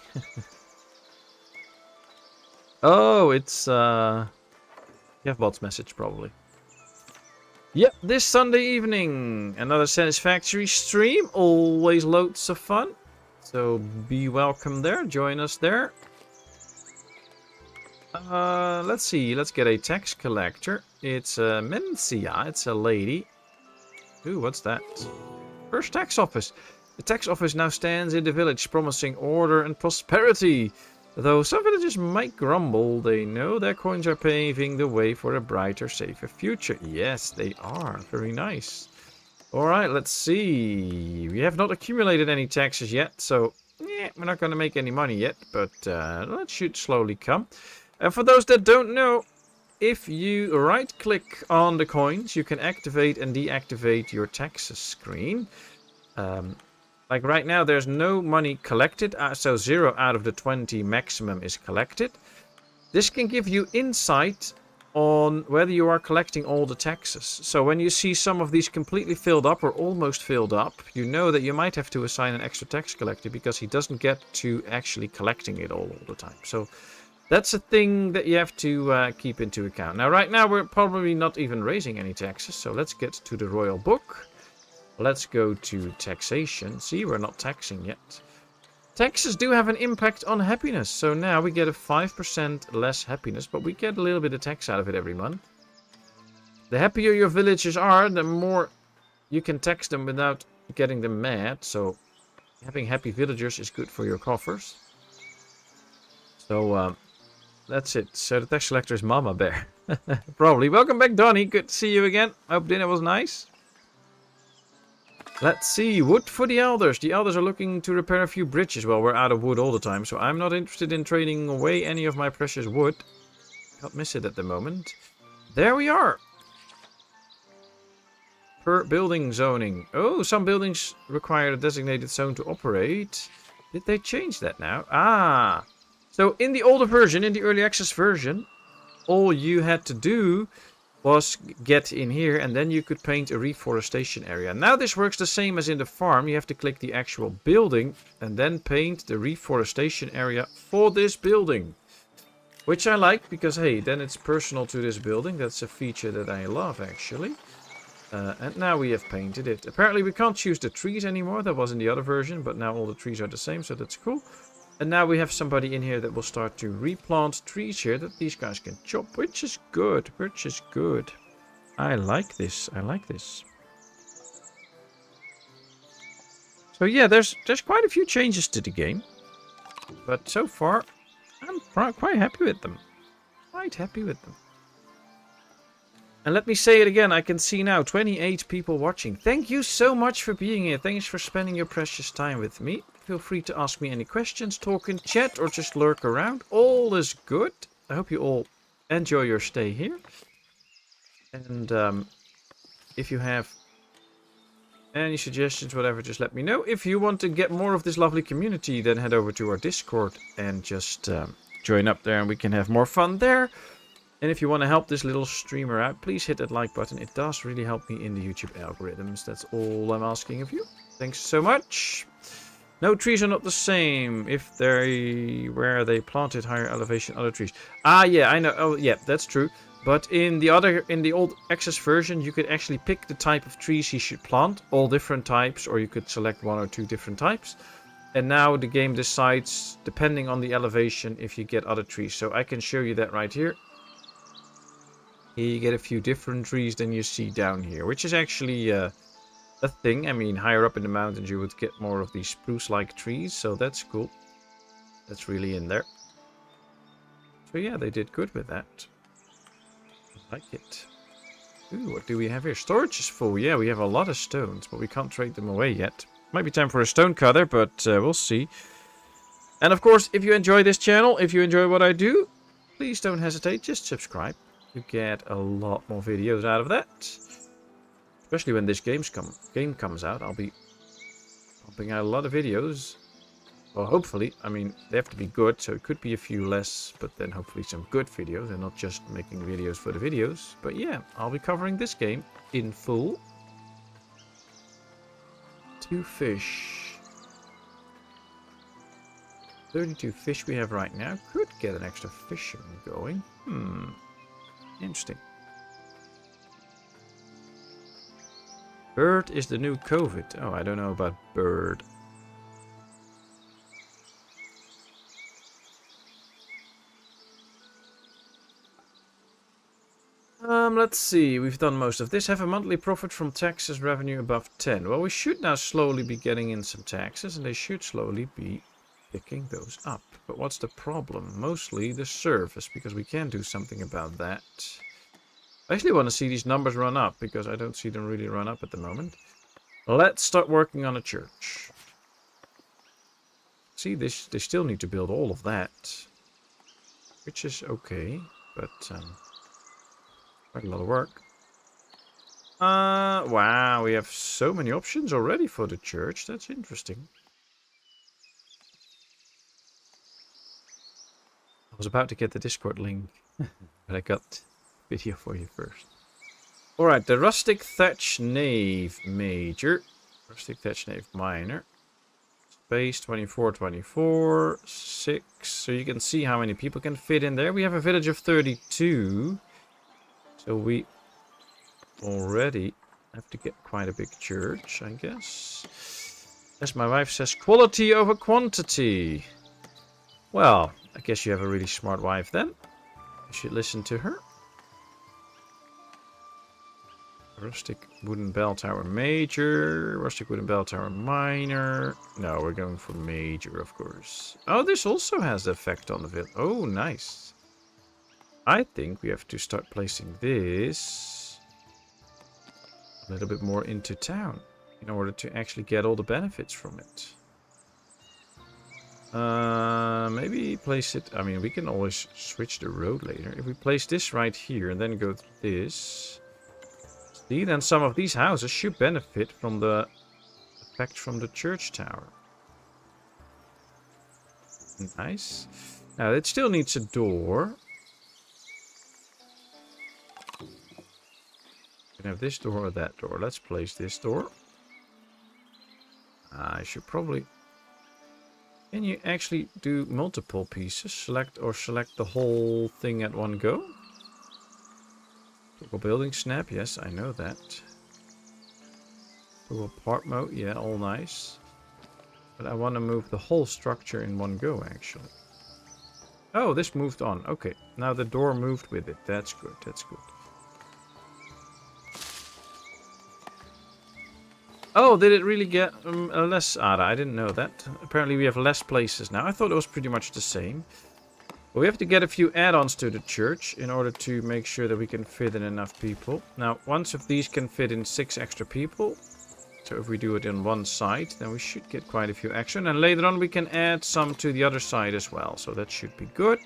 S1: Oh, it's Jeffbot's message probably. Yep, this Sunday evening. Another satisfactory stream. Always loads of fun. So be welcome there. Join us there. Let's see. Let's get a tax collector. It's a Mencia. It's a lady. Ooh, what's that? First tax office. The tax office now stands in the village, promising order and prosperity. Though some villagers might grumble, they know their coins are paving the way for a brighter, safer future. Yes, they are. Very nice. Alright, let's see. We have not accumulated any taxes yet, so yeah, we're not going to make any money yet, but that should slowly come. And for those that don't know, if you right-click on the coins, you can activate and deactivate your taxes screen. Like right now, there's no money collected, so 0 out of the 20 maximum is collected. This can give you insight on whether you are collecting all the taxes. So when you see some of these completely filled up or almost filled up, you know that you might have to assign an extra tax collector because he doesn't get to actually collecting it all the time. So that's a thing that you have to keep into account. Now, right now, we're probably not even raising any taxes. So let's get to the royal book. Let's go to taxation. See, we're not taxing yet. Taxes do have an impact on happiness. So now we get a 5% less happiness, but we get a little bit of tax out of it every month. The happier your villagers are, the more you can tax them without getting them mad. So having happy villagers is good for your coffers. So that's it. So the tax collector is Mama Bear. Probably. Welcome back, Donnie. Good to see you again. Hope dinner was nice. Let's see. Wood for the elders. The elders are looking to repair a few bridges. Well, we're out of wood all the time, so I'm not interested in trading away any of my precious wood. Can't miss it at the moment. There we are. Per building zoning. Oh, some buildings require a designated zone to operate. Did they change that now? Ah. So in the older version, in the early access version, all you had to do was get in here and then you could paint a reforestation area. Now this works the same as in the farm. You have to click the actual building and then paint the reforestation area for this building. Which I like because, hey, then it's personal to this building. That's a feature that I love, actually. And now we have painted it. Apparently we can't choose the trees anymore. That was in the other version, but now all the trees are the same, so that's cool. And now we have somebody in here that will start to replant trees here that these guys can chop, which is good, which is good. I like this, I like this. So yeah, there's quite a few changes to the game. But so far, I'm quite happy with them. Quite happy with them. And let me say it again, I can see now 28 people watching. Thank you so much for being here. Thanks for spending your precious time with me. Feel free to ask me any questions, talk in chat, or just lurk around. All is good. I hope you all enjoy your stay here. And if you have Any suggestions, whatever, just let me know. If you want to get more of this lovely community, then head over to our Discord and just join up there and we can have more fun there. And if you want to help this little streamer out, please hit that like button. It does really help me in the YouTube algorithms. That's all I'm asking of you. Thanks so much. No, trees are not the same. If where they planted higher elevation other trees. Ah, yeah, I know. Oh, yeah, that's true. But in the old access version, you could actually pick the type of trees he should plant, all different types, or you could select 1 or 2 different types. And now the game decides, depending on the elevation, if you get other trees. So I can show you that right here. Here you get a few different trees than you see down here, which is actually a thing. I mean, higher up in the mountains, you would get more of these spruce-like trees, so that's cool. That's really in there. So yeah, they did good with that. I like it. Ooh, what do we have here? Storage is full. Yeah, we have a lot of stones, but we can't trade them away yet. Might be time for a stone cutter, but we'll see. And of course, if you enjoy this channel, if you enjoy what I do, please don't hesitate, just subscribe. You get a lot more videos out of that. Especially when this game comes out, I'll be pumping out a lot of videos. Well, hopefully. I mean, they have to be good, so it could be a few less, but then hopefully some good videos and not just making videos for the videos. But yeah, I'll be covering this game in full. 2 fish. 32 fish we have right now. Could get an extra fisherman going. Interesting. Bird is the new COVID. Oh, I don't know about bird. Let's see. We've done most of this. Have a monthly profit from taxes revenue above 10. Well, we should now slowly be getting in some taxes, and they should slowly be picking those up. But what's the problem? Mostly the service, because we can do something about that. I actually want to see these numbers run up, because I don't see them really run up at the moment. Let's start working on a church. See, they still need to build all of that. Which is okay, but quite a lot of work. Wow, we have so many options already for the church. That's interesting. I was about to get the Discord link, but I got video for you first. Alright, the rustic thatch nave major. Rustic thatch nave minor. Space 24, 24, 6. So you can see how many people can fit in there. We have a village of 32. So we already have to get quite a big church, I guess. As my wife says, quality over quantity. Well, I guess you have a really smart wife then. You should listen to her. Rustic wooden bell tower major. Rustic wooden bell tower minor. No, we're going for major, of course. Oh, this also has the effect on the village. Oh, nice. I think we have to start placing this a little bit more into town in order to actually get all the benefits from it. Maybe place it... I mean, we can always switch the road later. If we place this right here and then go to this... See, then some of these houses should benefit from the effect from the church tower. Nice. Now, it still needs a door. You can have this door or that door. Let's place this door. I should probably... Can you actually do multiple pieces? Select the whole thing at one go? Toggle building snap, yes, I know that. Toggle part mode, yeah, all nice. But I want to move the whole structure in one go, actually. Oh, this moved on. Okay, now the door moved with it. That's good, that's good. Oh, did it really get less ADA? I didn't know that. Apparently we have less places now. I thought it was pretty much the same. But we have to get a few add-ons to the church in order to make sure that we can fit in enough people. Now, once of these can fit in 6 extra people. So if we do it in one side, then we should get quite a few extra. And later on we can add some to the other side as well. So that should be good.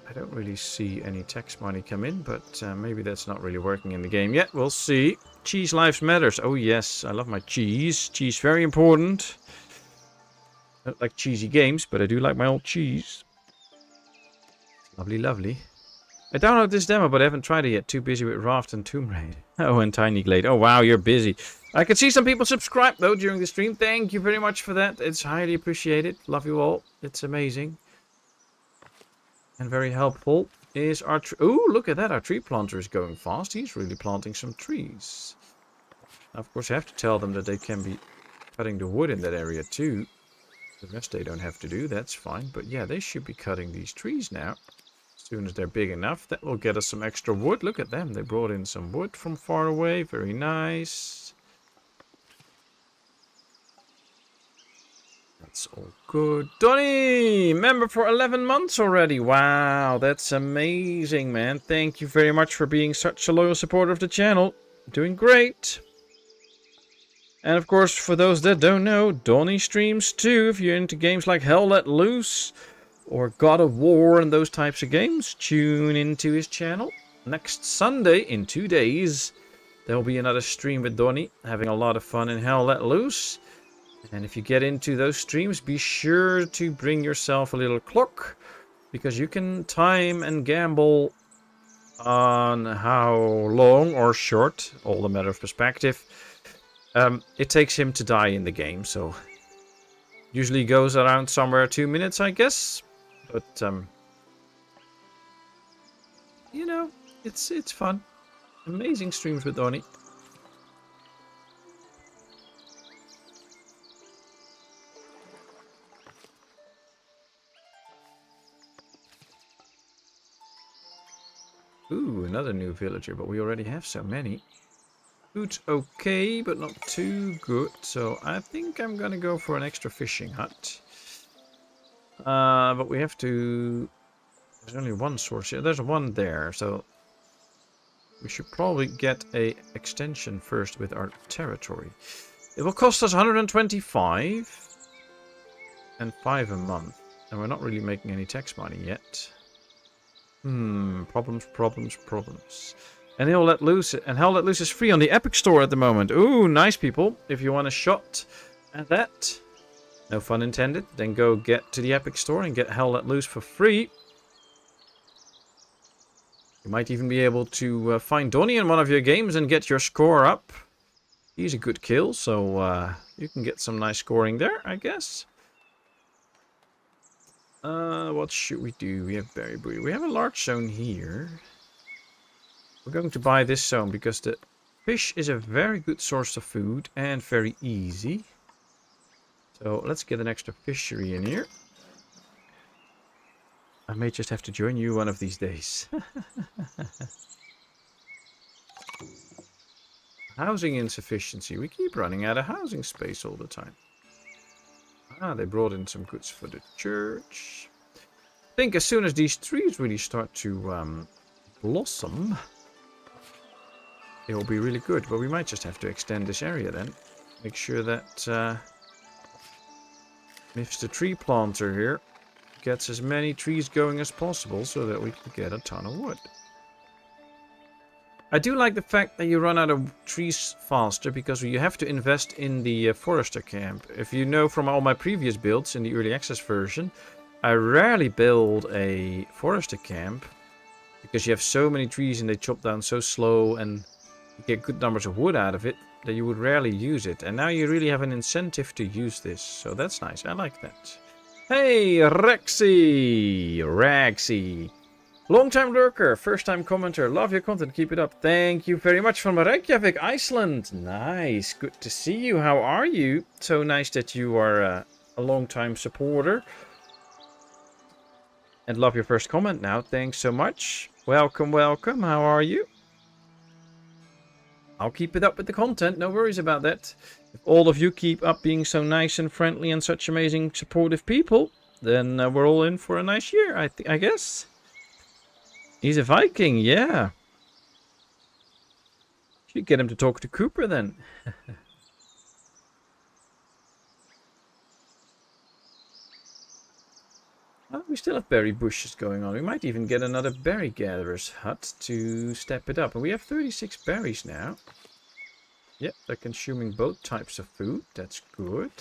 S1: I don't really see any tax money come in, but maybe that's not really working in the game yet. We'll see. Cheese lives matters. Oh yes, I love my cheese. Cheese very important. I don't like cheesy games, but I do like my old cheese. Lovely, lovely. I downloaded this demo, but I haven't tried it yet. Too busy with Raft and Tomb Raider. Oh, and Tiny Glade. Oh wow, you're busy. I can see some people subscribe though during the stream. Thank you very much for that. It's highly appreciated. Love you all. It's amazing. And very helpful is our tree. Oh, look at that. Our tree planter is going fast. He's really planting some trees. Now, of course, I have to tell them that they can be cutting the wood in that area too. The rest they don't have to do. That's fine. But yeah, they should be cutting these trees now. As soon as they're big enough, that will get us some extra wood. Look at them. They brought in some wood from far away. Very nice. That's all good. Donny! Member for 11 months already. Wow, that's amazing, man. Thank you very much for being such a loyal supporter of the channel. Doing great. And of course, for those that don't know, Donny streams too. If you're into games like Hell Let Loose or God of War and those types of games, tune into his channel. Next Sunday, in 2 days, there will be another stream with Donny, having a lot of fun in Hell Let Loose. And if you get into those streams, be sure to bring yourself a little clock, because you can time and gamble on how long or short, all a matter of perspective, it takes him to die in the game. So usually goes around somewhere 2 minutes, I guess. But you know, it's fun. Amazing streams with Donny. Ooh, another new villager, but we already have so many. Food's okay, but not too good. So I think I'm gonna go for an extra fishing hut. But we have to... There's only one source here. There's one there, so... We should probably get a extension first with our territory. It will cost us 125 and 5 a month. And we're not really making any tax money yet. Problems. And Hell Let Loose is free on the Epic Store at the moment. Ooh, nice, people. If you want a shot at that, no fun intended, then go get to the Epic Store and get Hell Let Loose for free. You might even be able to find Donny in one of your games and get your score up. He's a good kill, so you can get some nice scoring there, I guess. What should we do? We have Berry Booty. We have a large zone here. We're going to buy this zone because the fish is a very good source of food and very easy. So let's get an extra fishery in here. I may just have to join you one of these days. Housing insufficiency. We keep running out of housing space all the time. Ah, they brought in some goods for the church. I think as soon as these trees really start to blossom, it will be really good. But we might just have to extend this area then. Make sure that Mr. Tree Planter here gets as many trees going as possible so that we can get a ton of wood. I do like the fact that you run out of trees faster because you have to invest in the forester camp. If you know from all my previous builds in the early access version, I rarely build a forester camp because you have so many trees and they chop down so slow and you get good numbers of wood out of it that you would rarely use it. And now you really have an incentive to use this, so that's nice. I like that. Hey, Ragsy. Long-time lurker, first-time commenter. Love your content, keep it up. Thank you very much from Reykjavik, Iceland. Nice, good to see you. How are you? So nice that you are a long-time supporter. And love your first comment now. Thanks so much. Welcome, welcome. How are you? I'll keep it up with the content. No worries about that. If all of you keep up being so nice and friendly and such amazing supportive people, then we're all in for a nice year, I guess. He's a Viking, yeah. Should get him to talk to Cooper then. Oh, we still have berry bushes going on. We might even get another berry gatherer's hut to step it up. And we have 36 berries now. Yep, they're consuming both types of food. That's good.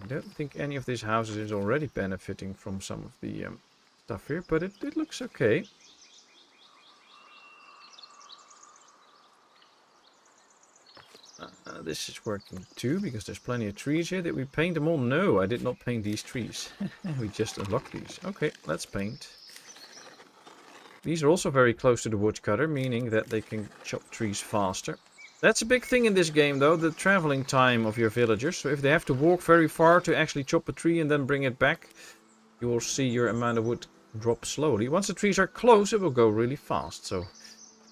S1: I don't think any of these houses is already benefiting from some of the stuff here, but it looks okay. This is working too, because there's plenty of trees here. Did we paint them all? No, I did not paint these trees. We just unlocked these. Okay, let's paint. These are also very close to the woodcutter, meaning that they can chop trees faster. That's a big thing in this game, though, the traveling time of your villagers. So if they have to walk very far to actually chop a tree and then bring it back, you will see your amount of wood drop slowly. Once the trees are close, it will go really fast. So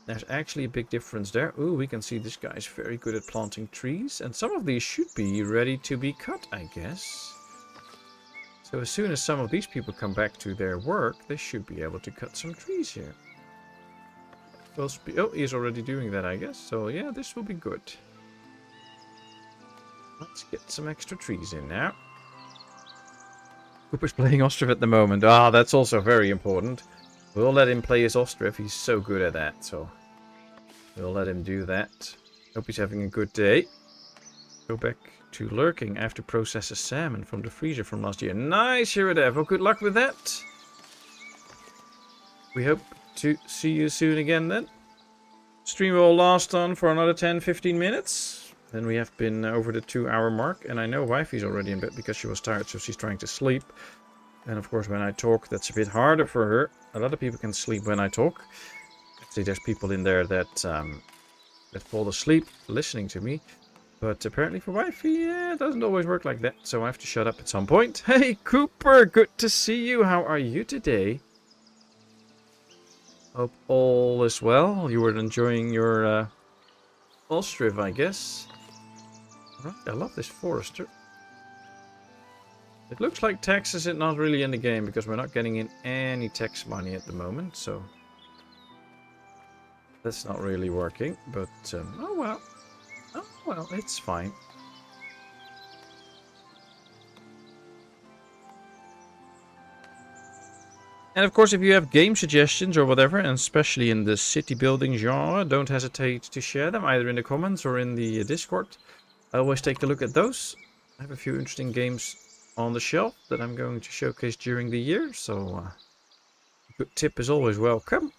S1: there's actually a big difference there. Ooh, we can see this guy's very good at planting trees. And some of these should be ready to be cut, I guess. So as soon as some of these people come back to their work, they should be able to cut some trees here. Oh, he's already doing that, I guess. So yeah, this will be good. Let's get some extra trees in now. Cooper's playing Ostriv at the moment. Ah, that's also very important. We'll let him play his Ostriv. He's so good at that, so we'll let him do that. Hope he's having a good day. Go back to lurking after process a salmon from the freezer from last year. Nice, Hiradev. Well, good luck with that. We hope to see you soon again then. Stream will last on for another 10-15 minutes. Then we have been over the 2-hour mark. And I know wifey's already in bed because she was tired, so she's trying to sleep. And of course, when I talk, that's a bit harder for her. A lot of people can sleep when I talk. Actually, there's people in there that fall asleep listening to me. But apparently for wifey, yeah, it doesn't always work like that. So I have to shut up at some point. Hey, Cooper, good to see you. How are you today? Hope all is well. You were enjoying your Ostriv, I guess. Right, I love this forester. It looks like tax is not really in the game because we're not getting in any tax money at the moment. So that's not really working. But oh well. Oh well, it's fine. And of course, if you have game suggestions or whatever, and especially in the city building genre, don't hesitate to share them either in the comments or in the Discord. I always take a look at those. I have a few interesting games on the shelf that I'm going to showcase during the year, so a good tip is always welcome.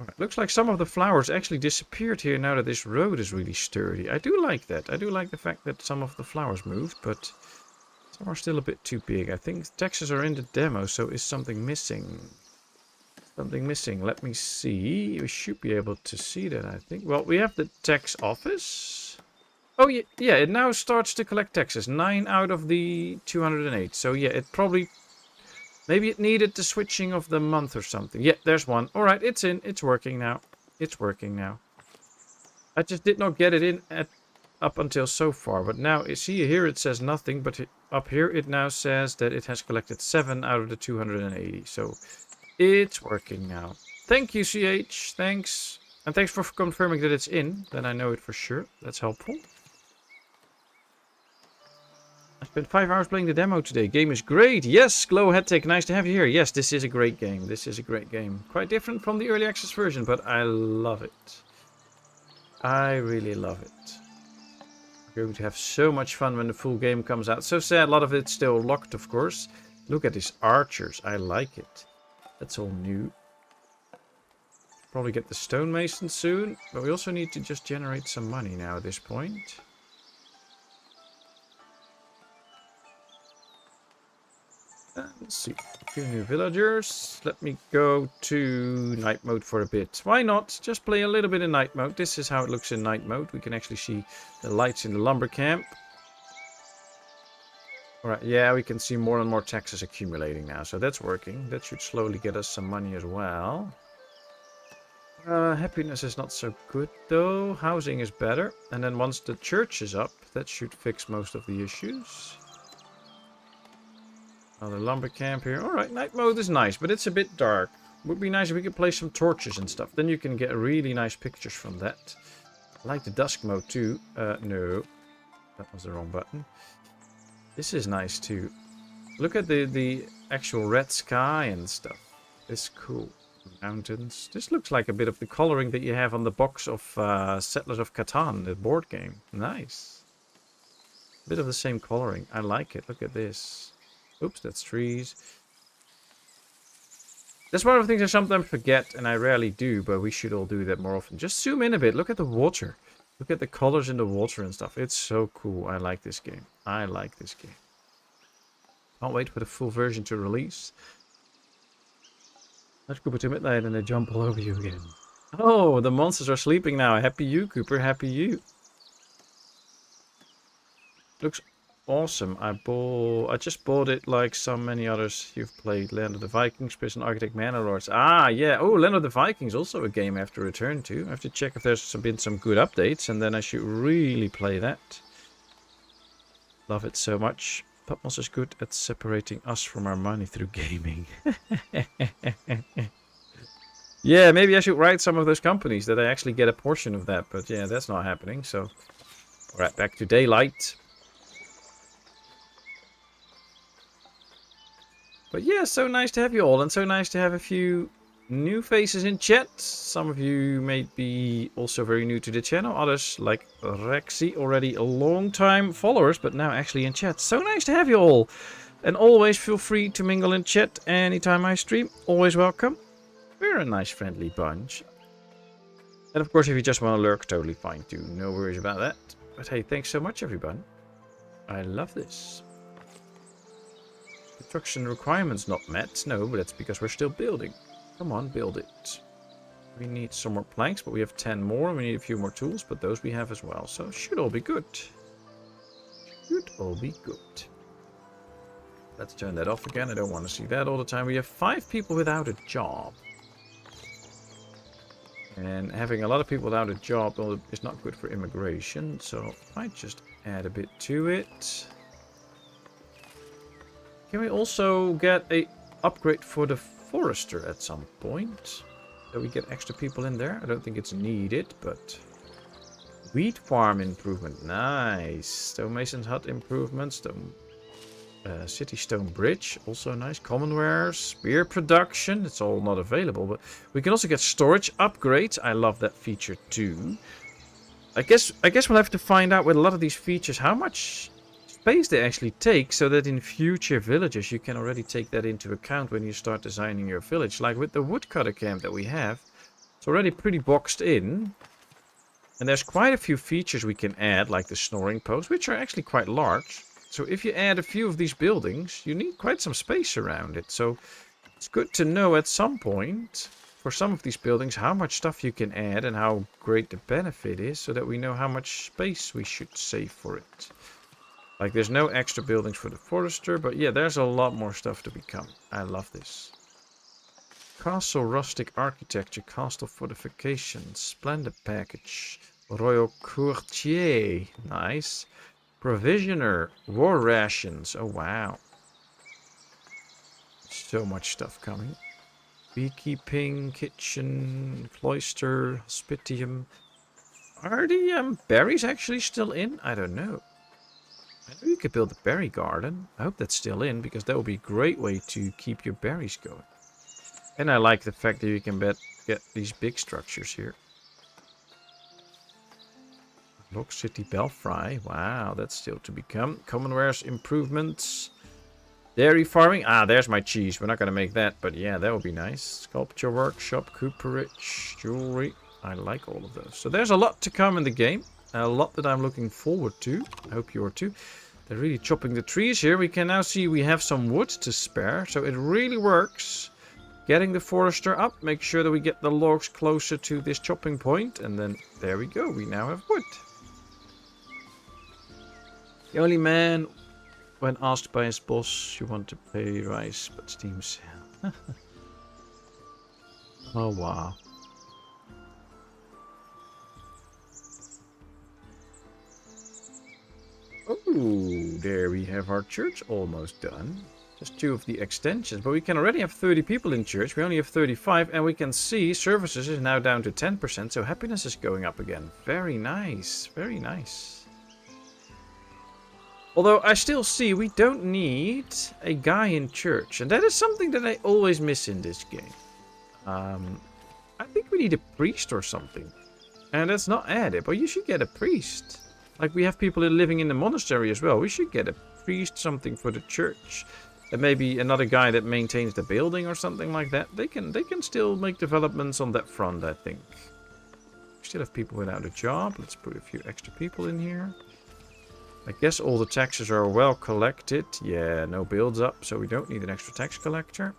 S1: Alright, looks like some of the flowers actually disappeared here now that this road is really sturdy. I do like that. I do like the fact that some of the flowers moved, but some are still a bit too big. I think textures are in the demo, so is something missing? Something missing. Let me see. We should be able to see that, I think. Well, we have the tax office. Oh, yeah, it now starts to collect taxes. 9 out of the 208. So, yeah, it probably... Maybe it needed the switching of the month or something. Yeah, there's one. Alright, it's in. It's working now. It's working now. I just did not get it in up until so far. But now, see here it says nothing. But up here it now says that it has collected 7 out of the 280. So, it's working now. Thank you, CH. Thanks. And thanks for confirming that it's in. Then I know it for sure. That's helpful. I spent 5 hours playing the demo today. Game is great. Yes, Glow Headtake. Nice to have you here. Yes, this is a great game. This is a great game. Quite different from the early access version, but I love it. I really love it. We're going to have so much fun when the full game comes out. So sad, a lot of it's still locked, of course. Look at these archers. I like it. That's all new. Probably get the stonemason soon, but we also need to just generate some money now at this point. Let's see, 2 new villagers. Let me go to night mode for a bit. Why not? Just play a little bit in night mode. This is how it looks in night mode. We can actually see the lights in the lumber camp. Alright, yeah, we can see more and more taxes accumulating now. So that's working. That should slowly get us some money as well. Happiness is not so good though. Housing is better. And then once the church is up, that should fix most of the issues. Another lumber camp here. Alright, night mode is nice, but it's a bit dark. Would be nice if we could place some torches and stuff. Then you can get really nice pictures from that. I like the dusk mode too. No. That was the wrong button. This is nice too. Look at the actual red sky and stuff. It's cool. Mountains. This looks like a bit of the coloring that you have on the box of Settlers of Catan, the board game. Nice. Bit of the same coloring. I like it. Look at this. Oops, that's trees. That's one of the things I sometimes forget, and I rarely do, but we should all do that more often. Just zoom in a bit. Look at the water. Look at the colors in the water and stuff. It's so cool. I like this game. I like this game. Can't wait for the full version to release. Let's Cooper to midnight and they jump all over you again. Oh, the monsters are sleeping now. Happy you, Cooper. Happy you. Looks awesome. I just bought it like so many others you've played. Land of the Vikings, Prison Architect, Manor Lords. Ah, yeah. Oh, Land of the Vikings, also a game I have to return to. I have to check if there's been some good updates, and then I should really play that. Love it so much. Patmos is good at separating us from our money through gaming. Yeah, maybe I should write some of those companies that I actually get a portion of that. But yeah, that's not happening. So, alright, back to daylight. But yeah, so nice to have you all. And so nice to have a few new faces in chat. Some of you may be also very new to the channel. Others, like Rexy, already a long time followers, but now actually in chat. So nice to have you all. And always feel free to mingle in chat anytime I stream. Always welcome. We're a nice friendly bunch. And of course, if you just want to lurk, totally fine too. No worries about that. But hey, thanks so much everyone. I love this. Construction requirements not met. No, but that's because we're still building. Come on, build it. We need some more planks, but we have 10 more. We need a few more tools, but those we have as well. So should all be good. Should all be good. Let's turn that off again. I don't want to see that all the time. We have 5 people without a job. And having a lot of people without a job is not good for immigration. So I might just add a bit to it. Can we also get a upgrade for the forester at some point? So we get extra people in there. I don't think it's needed, but wheat farm improvement. Nice. Stonemason's hut improvements. City stone bridge. Also nice. Commonware. Spear production. It's all not available, but we can also get storage upgrades. I love that feature too. I guess we'll have to find out with a lot of these features how much space they actually take, so that in future villages you can already take that into account when you start designing your village. Like with the woodcutter camp that we have, it's already pretty boxed in, and there's quite a few features we can add, like the snoring post, which are actually quite large. So if you add a few of these buildings, you need quite some space around it. So it's good to know at some point for some of these buildings how much stuff you can add and how great the benefit is, so that we know how much space we should save for it. Like, there's no extra buildings for the forester, but yeah, there's a lot more stuff to become. I love this. Castle rustic architecture, castle fortifications, splendid package, royal courtier, nice. Provisioner, war rations, oh wow. So much stuff coming. Beekeeping, kitchen, cloister, hospitium. Are the berries actually still in? I don't know. I know you could build a berry garden. I hope that's still in, because that would be a great way to keep your berries going. And I like the fact that you can get these big structures here. Lock City Belfry. Wow, that's still to become. Commonware's improvements. Dairy farming. Ah, there's my cheese. We're not going to make that, but yeah, that would be nice. Sculpture workshop, cooperage, jewelry. I like all of those. So there's a lot to come in the game. A lot that I'm looking forward to. I hope you are too. They're really chopping the trees here. We can now see we have some wood to spare. So it really works. Getting the forester up. Make sure that we get the logs closer to this chopping point. And then there we go. We now have wood. The only man, when asked by his boss, you want to pay rice, but steam sale. Oh, wow. Oh, there we have our church almost done. Just 2 of the extensions, but we can already have 30 people in church. We only have 35, and we can see services is now down to 10%, so happiness is going up again. Very nice, very nice. Although I still see we don't need a guy in church. And that is something that I always miss in this game. I think we need a priest or something. And that's not added, but you should get a priest. Like we have people living in the monastery as well. We should get a priest, something for the church. And maybe another guy that maintains the building or something like that. They can still make developments on that front, I think. We still have people without a job. Let's put a few extra people in here. I guess all the taxes are well collected. Yeah, no builds up, so we don't need an extra tax collector.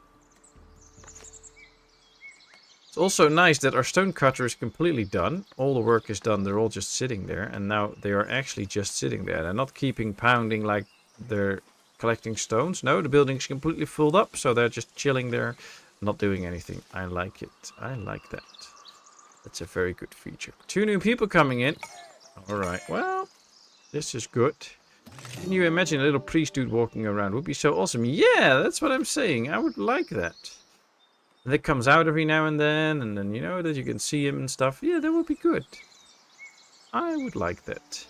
S1: It's also nice that our stonecutter is completely done. All the work is done. They're all just sitting there. And now they are actually just sitting there. They're not keeping pounding like they're collecting stones. No, the building's completely filled up. So they're just chilling there, not doing anything. I like it. I like that. That's a very good feature. 2 new people coming in. Alright, well, this is good. Can you imagine a little priest dude walking around? Would be so awesome. Yeah, that's what I'm saying. I would like that. And that comes out every now and then, you know, that you can see him and stuff. Yeah, that would be good. I would like that.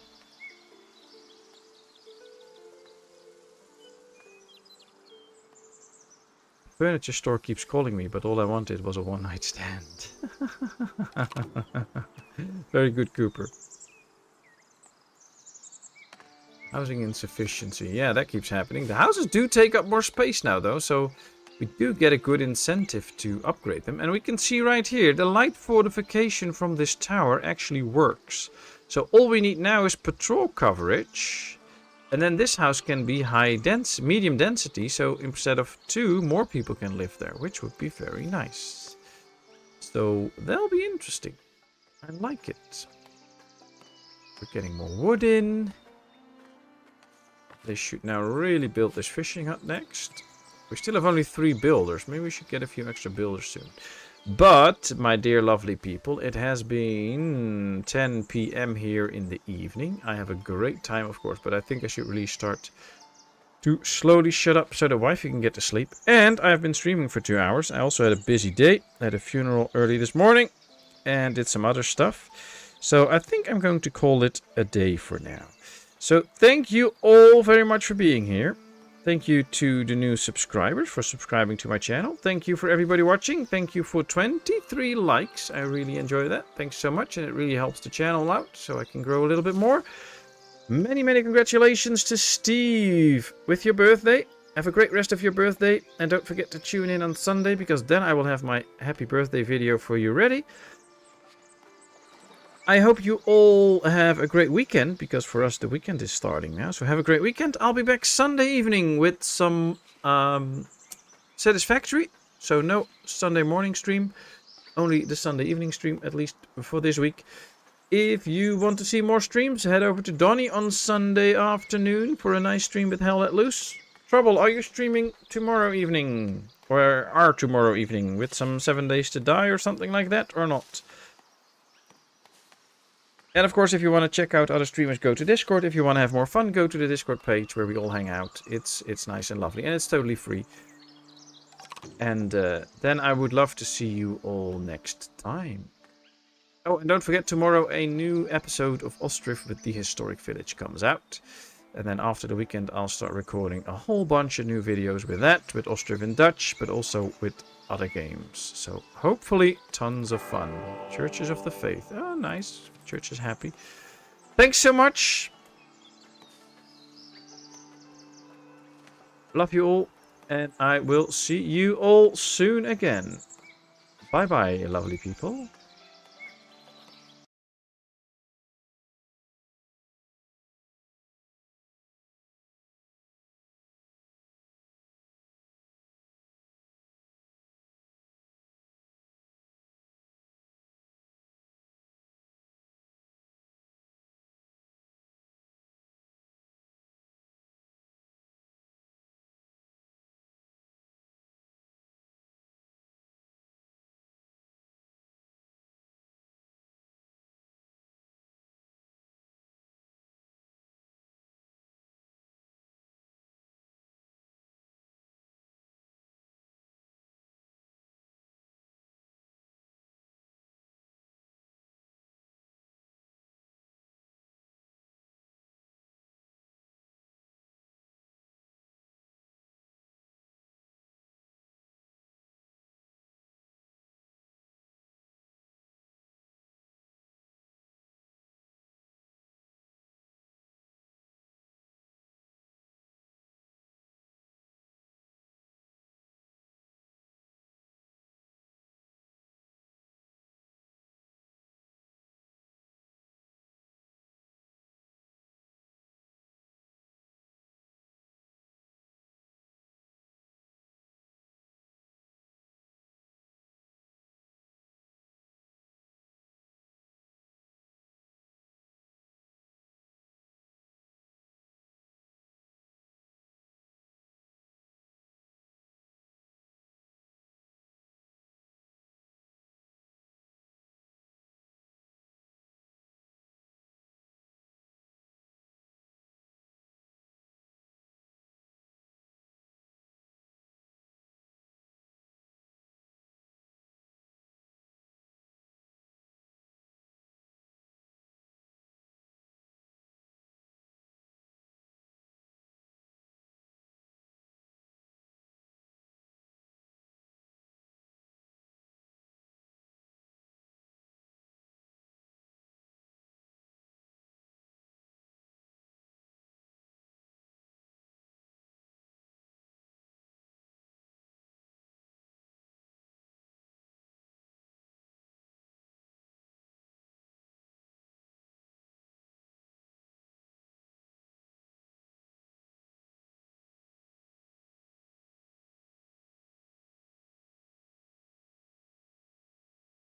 S1: Furniture store keeps calling me, but all I wanted was a one-night stand. Very good, Cooper. Housing insufficiency. Yeah, that keeps happening. The houses do take up more space now, though, so we do get a good incentive to upgrade them. And we can see right here, the light fortification from this tower actually works. So all we need now is patrol coverage. And then this house can be medium density. So instead of 2, more people can live there, which would be very nice. So that'll be interesting. I like it. We're getting more wood in. They should now really build this fishing hut next. We still have only 3 builders. Maybe we should get a few extra builders soon. But, my dear lovely people, it has been 10 p.m. here in the evening. I have a great time, of course, but I think I should really start to slowly shut up so the wifey can get to sleep. And I have been streaming for 2 hours. I also had a busy day. I had a funeral early this morning and did some other stuff. So I think I'm going to call it a day for now. So thank you all very much for being here. Thank you to the new subscribers for subscribing to my channel. Thank you for everybody watching. Thank you for 23 likes. I really enjoy that. Thanks so much. And it really helps the channel out so I can grow a little bit more. Many, many congratulations to Steve with your birthday. Have a great rest of your birthday. And don't forget to tune in on Sunday because then I will have my happy birthday video for you ready. I hope you all have a great weekend, because for us the weekend is starting now. So have a great weekend. I'll be back Sunday evening with some Satisfactory. So no Sunday morning stream, only the Sunday evening stream, at least for this week. If you want to see more streams, head over to Donnie on Sunday afternoon for a nice stream with Hell Let Loose. Trouble, are you streaming tomorrow evening? Or are tomorrow evening with some 7 Days to Die or something like that, or not? And of course, if you want to check out other streamers, go to Discord. If you want to have more fun, go to the Discord page where we all hang out. It's nice and lovely, and it's totally free. And then I would love to see you all next time. Oh, and don't forget, tomorrow a new episode of Ostriv with the Historic Village comes out. And then after the weekend, I'll start recording a whole bunch of new videos with that, with Ostriv in Dutch, but also with other games. So hopefully tons of fun. Churches of the Faith. Oh, nice. Church is happy. Thanks so much. Love you all. And I will see you all soon again. Bye bye, lovely people.